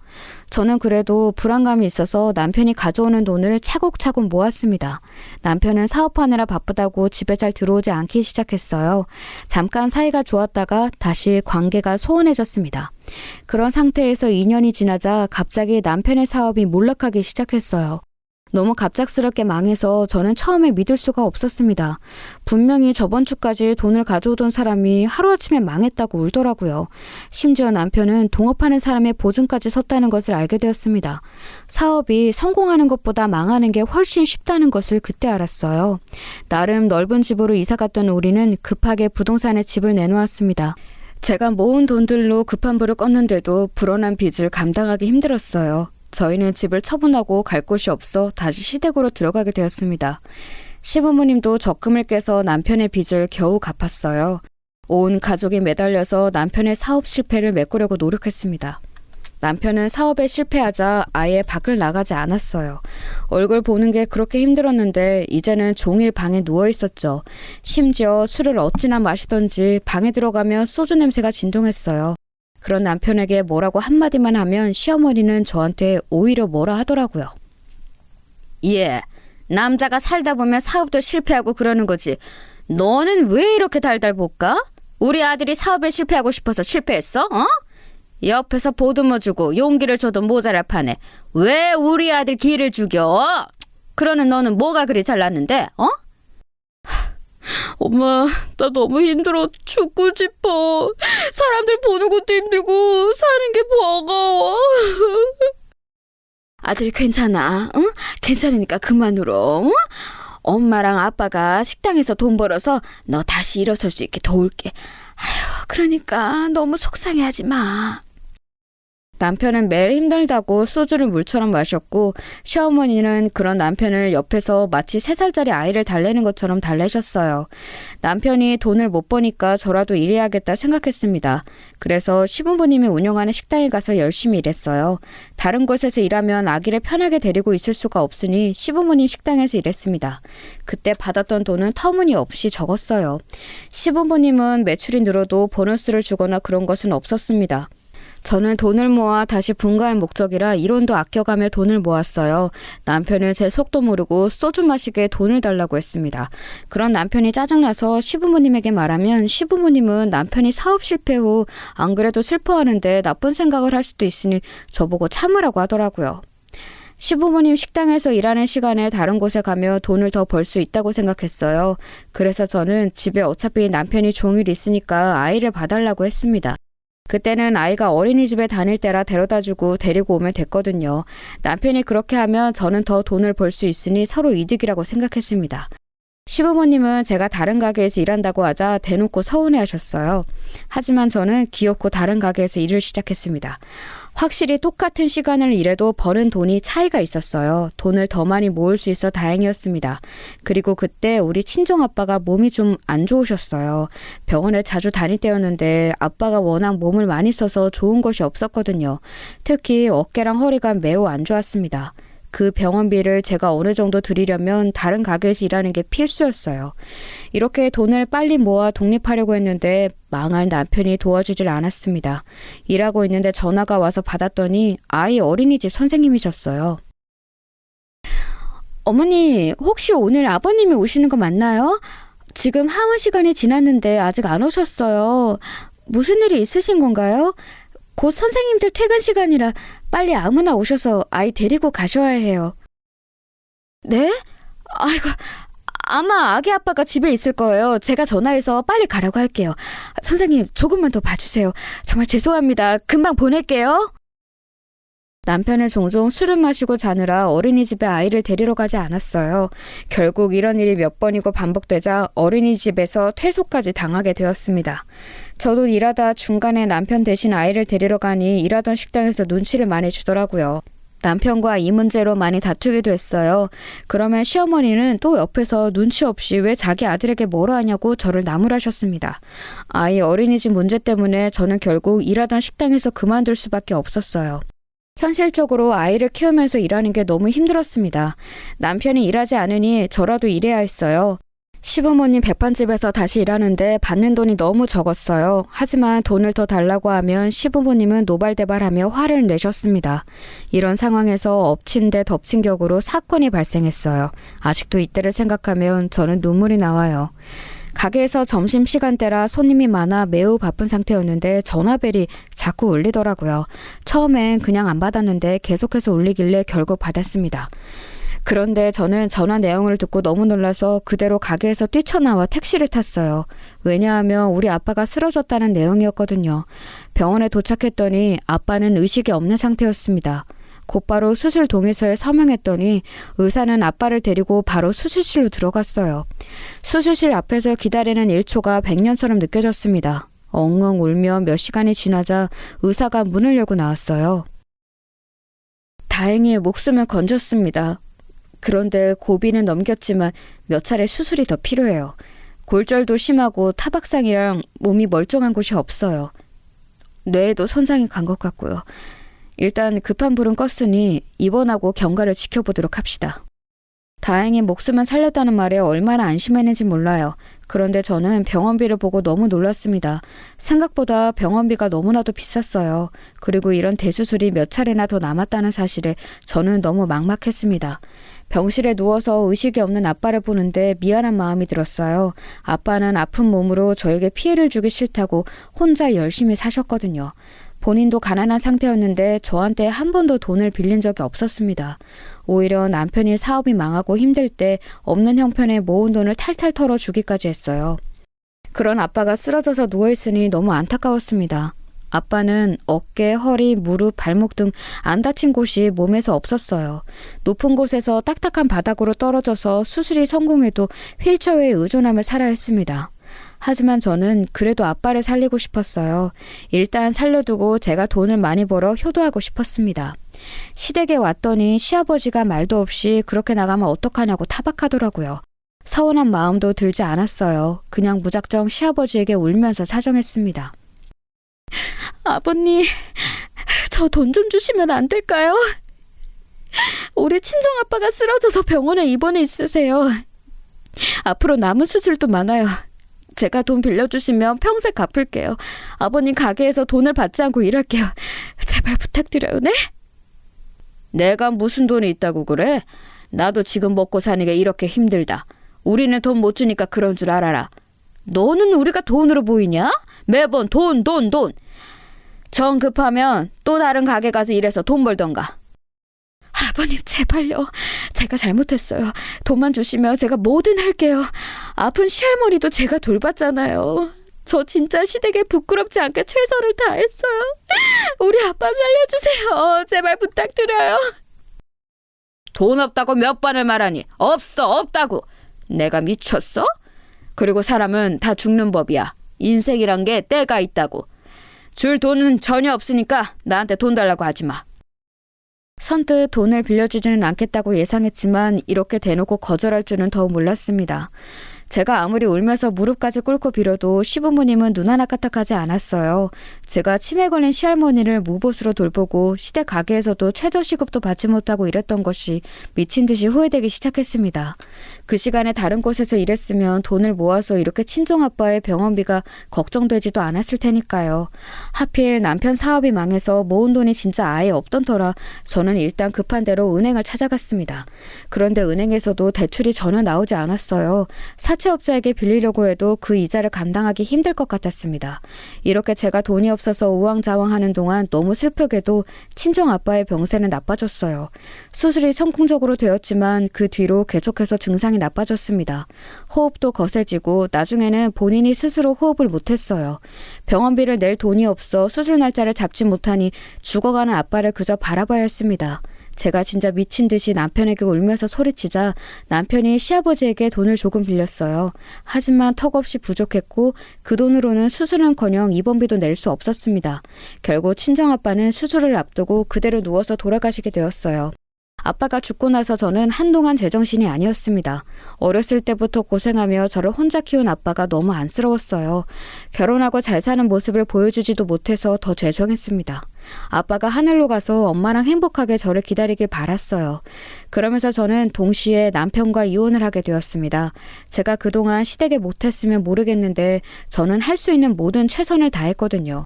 저는 그래도 불안감이 있어서 남편이 가져오는 돈을 차곡차곡 모았습니다. 남편은 사업하느라 바쁘다고 집에 잘 들어오지 않기 시작했어요. 잠깐 사이가 좋았다가 다시 관계가 소원해졌습니다. 그런 상태에서 2년이 지나자 갑자기 남편의 사업이 몰락하기 시작했어요. 너무 갑작스럽게 망해서 저는 처음에 믿을 수가 없었습니다. 분명히 저번 주까지 돈을 가져오던 사람이 하루아침에 망했다고 울더라고요. 심지어 남편은 동업하는 사람의 보증까지 섰다는 것을 알게 되었습니다. 사업이 성공하는 것보다 망하는 게 훨씬 쉽다는 것을 그때 알았어요. 나름 넓은 집으로 이사갔던 우리는 급하게 부동산에 집을 내놓았습니다. 제가 모은 돈들로 급한 불을 껐는데도 불어난 빚을 감당하기 힘들었어요. 저희는 집을 처분하고 갈 곳이 없어 다시 시댁으로 들어가게 되었습니다. 시부모님도 적금을 깨서 남편의 빚을 겨우 갚았어요. 온 가족이 매달려서 남편의 사업 실패를 메꾸려고 노력했습니다. 남편은 사업에 실패하자 아예 밖을 나가지 않았어요. 얼굴 보는 게 그렇게 힘들었는데 이제는 종일 방에 누워 있었죠. 심지어 술을 어찌나 마시던지 방에 들어가면 소주 냄새가 진동했어요. 그런 남편에게 뭐라고 한마디만 하면 시어머니는 저한테 오히려 뭐라 하더라고요. 예, 남자가 살다 보면 사업도 실패하고 그러는 거지. 너는 왜 이렇게 달달 볶아? 우리 아들이 사업에 실패하고 싶어서 실패했어? 어? 옆에서 보듬어주고 용기를 줘도 모자랄 판에 왜 우리 아들 기를 죽여? 그러는 너는 뭐가 그리 잘났는데? 어? 엄마, 나 너무 힘들어. 죽고 싶어. 사람들 보는 것도 힘들고 사는 게 버거워. 아들 괜찮아. 응? 괜찮으니까 그만 울어. 응? 엄마랑 아빠가 식당에서 돈 벌어서 너 다시 일어설 수 있게 도울게. 아휴, 그러니까 너무 속상해하지 마. 남편은 매일 힘들다고 소주를 물처럼 마셨고 시어머니는 그런 남편을 옆에서 마치 3살짜리 아이를 달래는 것처럼 달래셨어요. 남편이 돈을 못 버니까 저라도 일해야겠다 생각했습니다. 그래서 시부모님이 운영하는 식당에 가서 열심히 일했어요. 다른 곳에서 일하면 아기를 편하게 데리고 있을 수가 없으니 시부모님 식당에서 일했습니다. 그때 받았던 돈은 터무니없이 적었어요. 시부모님은 매출이 늘어도 보너스를 주거나 그런 것은 없었습니다. 저는 돈을 모아 다시 분가할 목적이라 1원도 아껴가며 돈을 모았어요. 남편은 제 속도 모르고 소주 마시게 돈을 달라고 했습니다. 그런 남편이 짜증나서 시부모님에게 말하면 시부모님은 남편이 사업 실패 후 안 그래도 슬퍼하는데 나쁜 생각을 할 수도 있으니 저보고 참으라고 하더라고요. 시부모님 식당에서 일하는 시간에 다른 곳에 가며 돈을 더 벌 수 있다고 생각했어요. 그래서 저는 집에 어차피 남편이 종일 있으니까 아이를 봐달라고 했습니다. 그때는 아이가 어린이집에 다닐 때라 데려다주고 데리고 오면 됐거든요. 남편이 그렇게 하면 저는 더 돈을 벌 수 있으니 서로 이득이라고 생각했습니다. 시부모님은 제가 다른 가게에서 일한다고 하자 대놓고 서운해하셨어요. 하지만 저는 기어코 다른 가게에서 일을 시작했습니다. 확실히 똑같은 시간을 일해도 버는 돈이 차이가 있었어요. 돈을 더 많이 모을 수 있어 다행이었습니다. 그리고 그때 우리 친정아빠가 몸이 좀 안 좋으셨어요. 병원에 자주 다닐 때였는데 아빠가 워낙 몸을 많이 써서 좋은 것이 없었거든요. 특히 어깨랑 허리가 매우 안 좋았습니다. 그 병원비를 제가 어느 정도 드리려면 다른 가게에서 일하는 게 필수였어요. 이렇게 돈을 빨리 모아 독립하려고 했는데 망할 남편이 도와주질 않았습니다. 일하고 있는데 전화가 와서 받았더니 아이 어린이집 선생님이셨어요. 어머니, 혹시 오늘 아버님이 오시는 거 맞나요? 지금 하원 시간이 지났는데 아직 안 오셨어요. 무슨 일이 있으신 건가요? 곧 선생님들 퇴근 시간이라 빨리 아무나 오셔서 아이 데리고 가셔야 해요. 네? 아이고, 아마 아기 아빠가 집에 있을 거예요. 제가 전화해서 빨리 가라고 할게요. 선생님, 조금만 더 봐주세요. 정말 죄송합니다. 금방 보낼게요. 남편은 종종 술을 마시고 자느라 어린이집에 아이를 데리러 가지 않았어요. 결국 이런 일이 몇 번이고 반복되자 어린이집에서 퇴소까지 당하게 되었습니다. 저도 일하다 중간에 남편 대신 아이를 데리러 가니 일하던 식당에서 눈치를 많이 주더라고요. 남편과 이 문제로 많이 다투기도 했어요. 그러면 시어머니는 또 옆에서 눈치 없이 왜 자기 아들에게 뭐라 하냐고 저를 나무라셨습니다. 아이 어린이집 문제 때문에 저는 결국 일하던 식당에서 그만둘 수밖에 없었어요. 현실적으로 아이를 키우면서 일하는 게 너무 힘들었습니다. 남편이 일하지 않으니 저라도 일해야 했어요. 시부모님 백반집에서 다시 일하는데 받는 돈이 너무 적었어요. 하지만 돈을 더 달라고 하면 시부모님은 노발대발하며 화를 내셨습니다. 이런 상황에서 엎친 데 덮친 격으로 사건이 발생했어요. 아직도 이때를 생각하면 저는 눈물이 나와요. 가게에서 점심시간대라 손님이 많아 매우 바쁜 상태였는데 전화벨이 자꾸 울리더라고요. 처음엔 그냥 안 받았는데 계속해서 울리길래 결국 받았습니다. 그런데 저는 전화 내용을 듣고 너무 놀라서 그대로 가게에서 뛰쳐나와 택시를 탔어요. 왜냐하면 우리 아빠가 쓰러졌다는 내용이었거든요. 병원에 도착했더니 아빠는 의식이 없는 상태였습니다. 곧바로 수술 동의서에 서명했더니 의사는 아빠를 데리고 바로 수술실로 들어갔어요. 수술실 앞에서 기다리는 1초가 100년처럼 느껴졌습니다. 엉엉 울며 몇 시간이 지나자 의사가 문을 열고 나왔어요. 다행히 목숨을 건졌습니다. 그런데 고비는 넘겼지만 몇 차례 수술이 더 필요해요. 골절도 심하고 타박상이랑 몸이 멀쩡한 곳이 없어요. 뇌에도 손상이 간 것 같고요. 일단 급한 불은 껐으니 입원하고 경과를 지켜보도록 합시다. 다행히 목숨은 살렸다는 말에 얼마나 안심했는지 몰라요. 그런데 저는 병원비를 보고 너무 놀랐습니다. 생각보다 병원비가 너무나도 비쌌어요. 그리고 이런 대수술이 몇 차례나 더 남았다는 사실에 저는 너무 막막했습니다. 병실에 누워서 의식이 없는 아빠를 보는데 미안한 마음이 들었어요. 아빠는 아픈 몸으로 저에게 피해를 주기 싫다고 혼자 열심히 사셨거든요. 본인도 가난한 상태였는데 저한테 한 번도 돈을 빌린 적이 없었습니다. 오히려 남편이 사업이 망하고 힘들 때 없는 형편에 모은 돈을 탈탈 털어주기까지 했어요. 그런 아빠가 쓰러져서 누워있으니 너무 안타까웠습니다. 아빠는 어깨, 허리, 무릎, 발목 등 안 다친 곳이 몸에서 없었어요. 높은 곳에서 딱딱한 바닥으로 떨어져서 수술이 성공해도 휠체어에 의존하며 살아야 했습니다. 하지만 저는 그래도 아빠를 살리고 싶었어요. 일단 살려두고 제가 돈을 많이 벌어 효도하고 싶었습니다. 시댁에 왔더니 시아버지가 말도 없이 그렇게 나가면 어떡하냐고 타박하더라고요. 서운한 마음도 들지 않았어요. 그냥 무작정 시아버지에게 울면서 사정했습니다. 아버님, 저 돈 좀 주시면 안 될까요? 우리 친정아빠가 쓰러져서 병원에 입원해 있으세요. 앞으로 남은 수술도 많아요. 제가 돈 빌려주시면 평생 갚을게요. 아버님 가게에서 돈을 받지 않고 일할게요. 제발 부탁드려요, 네? 내가 무슨 돈이 있다고 그래? 나도 지금 먹고 사는 게 이렇게 힘들다. 우리는 돈 못 주니까 그런 줄 알아라. 너는 우리가 돈으로 보이냐? 매번 돈. 정 급하면 또 다른 가게 가서 일해서 돈 벌던가. 아버님 제발요. 제가 잘못했어요. 돈만 주시면 제가 뭐든 할게요. 아픈 시할머니도 제가 돌봤잖아요. 저 진짜 시댁에 부끄럽지 않게 최선을 다했어요. 우리 아빠 살려주세요. 제발 부탁드려요. 돈 없다고 몇 번을 말하니? 없다고. 내가 미쳤어? 그리고 사람은 다 죽는 법이야. 인생이란 게 때가 있다고. 줄 돈은 전혀 없으니까 나한테 돈 달라고 하지 마. 선뜻 돈을 빌려주지는 않겠다고 예상했지만 이렇게 대놓고 거절할 줄은 더 몰랐습니다. 제가 아무리 울면서 무릎까지 꿇고 빌어도 시부모님은 눈 하나 까딱하지 않았어요. 제가 치매 걸린 시할머니를 무보수로 돌보고 시댁 가게에서도 최저 시급도 받지 못하고 일했던 것이 미친 듯이 후회되기 시작했습니다. 그 시간에 다른 곳에서 일했으면 돈을 모아서 이렇게 친정아빠의 병원비가 걱정되지도 않았을 테니까요. 하필 남편 사업이 망해서 모은 돈이 진짜 아예 없던 터라 저는 일단 급한 대로 은행을 찾아갔습니다. 그런데 은행에서도 대출이 전혀 나오지 않았어요. 사채업자에게 빌리려고 해도 그 이자를 감당하기 힘들 것 같았습니다. 이렇게 제가 돈이 없어서 우왕좌왕하는 동안 너무 슬프게도 친정아빠의 병세는 나빠졌어요. 수술이 성공적으로 되었지만 그 뒤로 계속해서 증상이 나빠졌습니다. 호흡도 거세지고 나중에는 본인이 스스로 호흡을 못했어요. 병원비를 낼 돈이 없어 수술 날짜를 잡지 못하니 죽어가는 아빠를 그저 바라봐야 했습니다. 제가 진짜 미친 듯이 남편에게 울면서 소리치자 남편이 시아버지에게 돈을 조금 빌렸어요. 하지만 턱없이 부족했고 그 돈으로는 수술은커녕 입원비도 낼 수 없었습니다. 결국 친정아빠는 수술을 앞두고 그대로 누워서 돌아가시게 되었어요. 아빠가 죽고 나서 저는 한동안 제정신이 아니었습니다. 어렸을 때부터 고생하며 저를 혼자 키운 아빠가 너무 안쓰러웠어요. 결혼하고 잘 사는 모습을 보여주지도 못해서 더 죄송했습니다. 아빠가 하늘로 가서 엄마랑 행복하게 저를 기다리길 바랐어요. 그러면서 저는 동시에 남편과 이혼을 하게 되었습니다. 제가 그동안 시댁에 못했으면 모르겠는데 저는 할 수 있는 모든 최선을 다했거든요.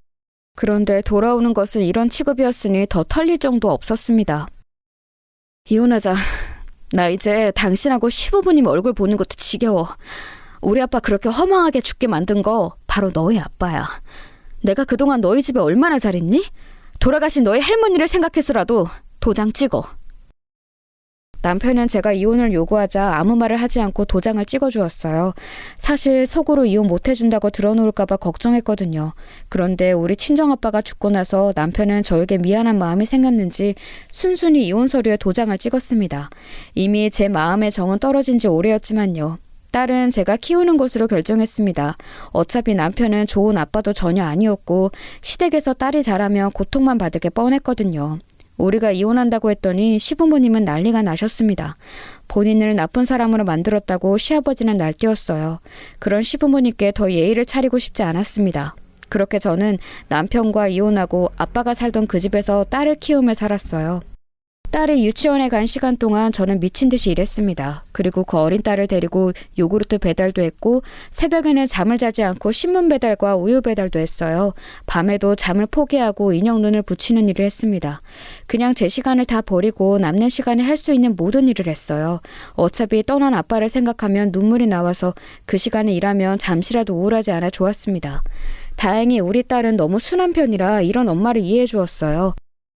그런데 돌아오는 것은 이런 취급이었으니 더 털릴 정도 없었습니다. 이혼하자. 나 이제 당신하고 시부모님 얼굴 보는 것도 지겨워. 우리 아빠 그렇게 허망하게 죽게 만든 거 바로 너희 아빠야. 내가 그동안 너희 집에 얼마나 잘했니? 돌아가신 너희 할머니를 생각해서라도 도장 찍어. 남편은 제가 이혼을 요구하자 아무 말을 하지 않고 도장을 찍어주었어요. 사실 속으로 이혼 못해준다고 들어놓을까봐 걱정했거든요. 그런데 우리 친정아빠가 죽고 나서 남편은 저에게 미안한 마음이 생겼는지 순순히 이혼 서류에 도장을 찍었습니다. 이미 제 마음의 정은 떨어진 지 오래였지만요. 딸은 제가 키우는 것으로 결정했습니다. 어차피 남편은 좋은 아빠도 전혀 아니었고 시댁에서 딸이 자라면 고통만 받을 게 뻔했거든요. 우리가 이혼한다고 했더니 시부모님은 난리가 나셨습니다. 본인을 나쁜 사람으로 만들었다고 시아버지는 날뛰었어요. 그런 시부모님께 더 예의를 차리고 싶지 않았습니다. 그렇게 저는 남편과 이혼하고 아빠가 살던 그 집에서 딸을 키우며 살았어요. 딸이 유치원에 간 시간 동안 저는 미친 듯이 일했습니다. 그리고 그 어린 딸을 데리고 요구르트 배달도 했고 새벽에는 잠을 자지 않고 신문 배달과 우유 배달도 했어요. 밤에도 잠을 포기하고 인형 눈을 붙이는 일을 했습니다. 그냥 제 시간을 다 버리고 남는 시간에 할 수 있는 모든 일을 했어요. 어차피 떠난 아빠를 생각하면 눈물이 나와서 그 시간에 일하면 잠시라도 우울하지 않아 좋았습니다. 다행히 우리 딸은 너무 순한 편이라 이런 엄마를 이해해 주었어요.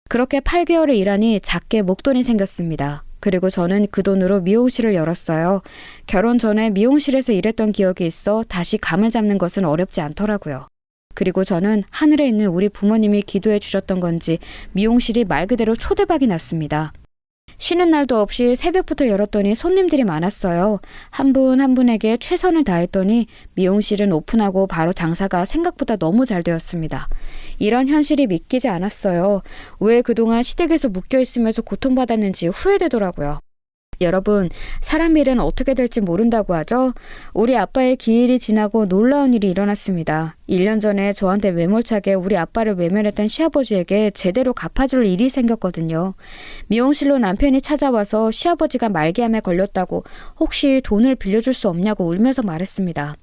그렇게 8개월을 일하니 작게 목돈이 생겼습니다. 그리고 저는 그 돈으로 미용실을 열었어요. 결혼 전에 미용실에서 일했던 기억이 있어 다시 감을 잡는 것은 어렵지 않더라고요. 그리고 저는 하늘에 있는 우리 부모님이 기도해 주셨던 건지 미용실이 말 그대로 초대박이 났습니다. 쉬는 날도 없이 새벽부터 열었더니 손님들이 많았어요. 한 분 한 분에게 최선을 다했더니 미용실은 오픈하고 바로 장사가 생각보다 너무 잘 되었습니다. 이런 현실이 믿기지 않았어요. 왜 그동안 시댁에서 묶여있으면서 고통받았는지 후회되더라고요. 여러분, 사람 일은 어떻게 될지 모른다고 하죠? 우리 아빠의 기일이 지나고 놀라운 일이 일어났습니다. 1년 전에 저한테 매몰차게 우리 아빠를 외면했던 시아버지에게 제대로 갚아줄 일이 생겼거든요. 미용실로 남편이 찾아와서 시아버지가 말기암에 걸렸다고 혹시 돈을 빌려줄 수 없냐고 울면서 말했습니다.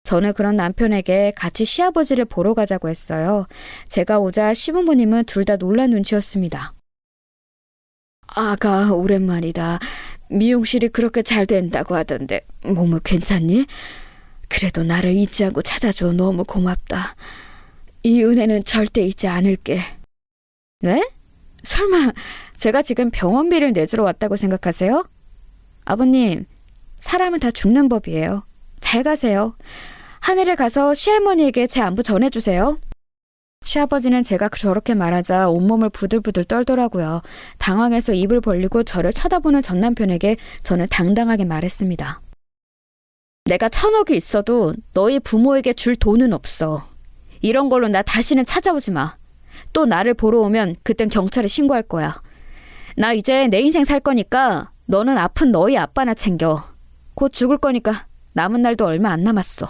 저는 그런 남편에게 같이 시아버지를 보러 가자고 했어요. 제가 오자 시부모님은 둘 다 놀란 눈치였습니다. 아가, 오랜만이다. 미용실이 그렇게 잘 된다고 하던데 몸은 괜찮니? 그래도 나를 잊지 않고 찾아줘 너무 고맙다. 이 은혜는 절대 잊지 않을게. 네? 설마 제가 지금 병원비를 내주러 왔다고 생각하세요? 아버님, 사람은 다 죽는 법이에요. 잘 가세요. 하늘에 가서 시할머니에게 제 안부 전해주세요. 시아버지는 제가 저렇게 말하자 온몸을 부들부들 떨더라고요. 당황해서 입을 벌리고 저를 쳐다보는 전 남편에게 저는 당당하게 말했습니다. 내가 1,000억이 있어도 너희 부모에게 줄 돈은 없어. 이런 걸로 나 다시는 찾아오지 마. 또 나를 보러 오면 그땐 경찰에 신고할 거야. 나 이제 내 인생 살 거니까 너는 아픈 너희 아빠나 챙겨. 곧 죽을 거니까 남은 날도 얼마 안 남았어.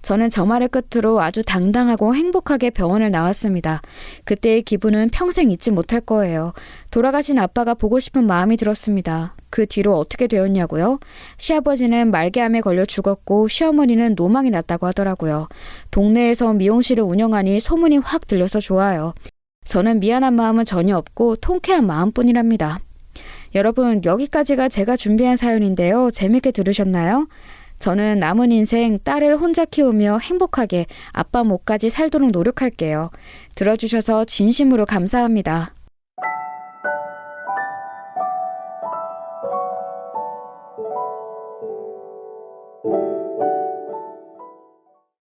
저는 저 말을 끝으로 아주 당당하고 행복하게 병원을 나왔습니다. 그때의 기분은 평생 잊지 못할 거예요. 돌아가신 아빠가 보고 싶은 마음이 들었습니다. 그 뒤로 어떻게 되었냐고요? 시아버지는 말기암에 걸려 죽었고 시어머니는 노망이 났다고 하더라고요. 동네에서 미용실을 운영하니 소문이 확 들려서 좋아요. 저는 미안한 마음은 전혀 없고 통쾌한 마음뿐이랍니다. 여러분, 여기까지가 제가 준비한 사연인데요. 재밌게 들으셨나요? 저는 남은 인생 딸을 혼자 키우며 행복하게 아빠 몫까지 살도록 노력할게요. 들어주셔서 진심으로 감사합니다.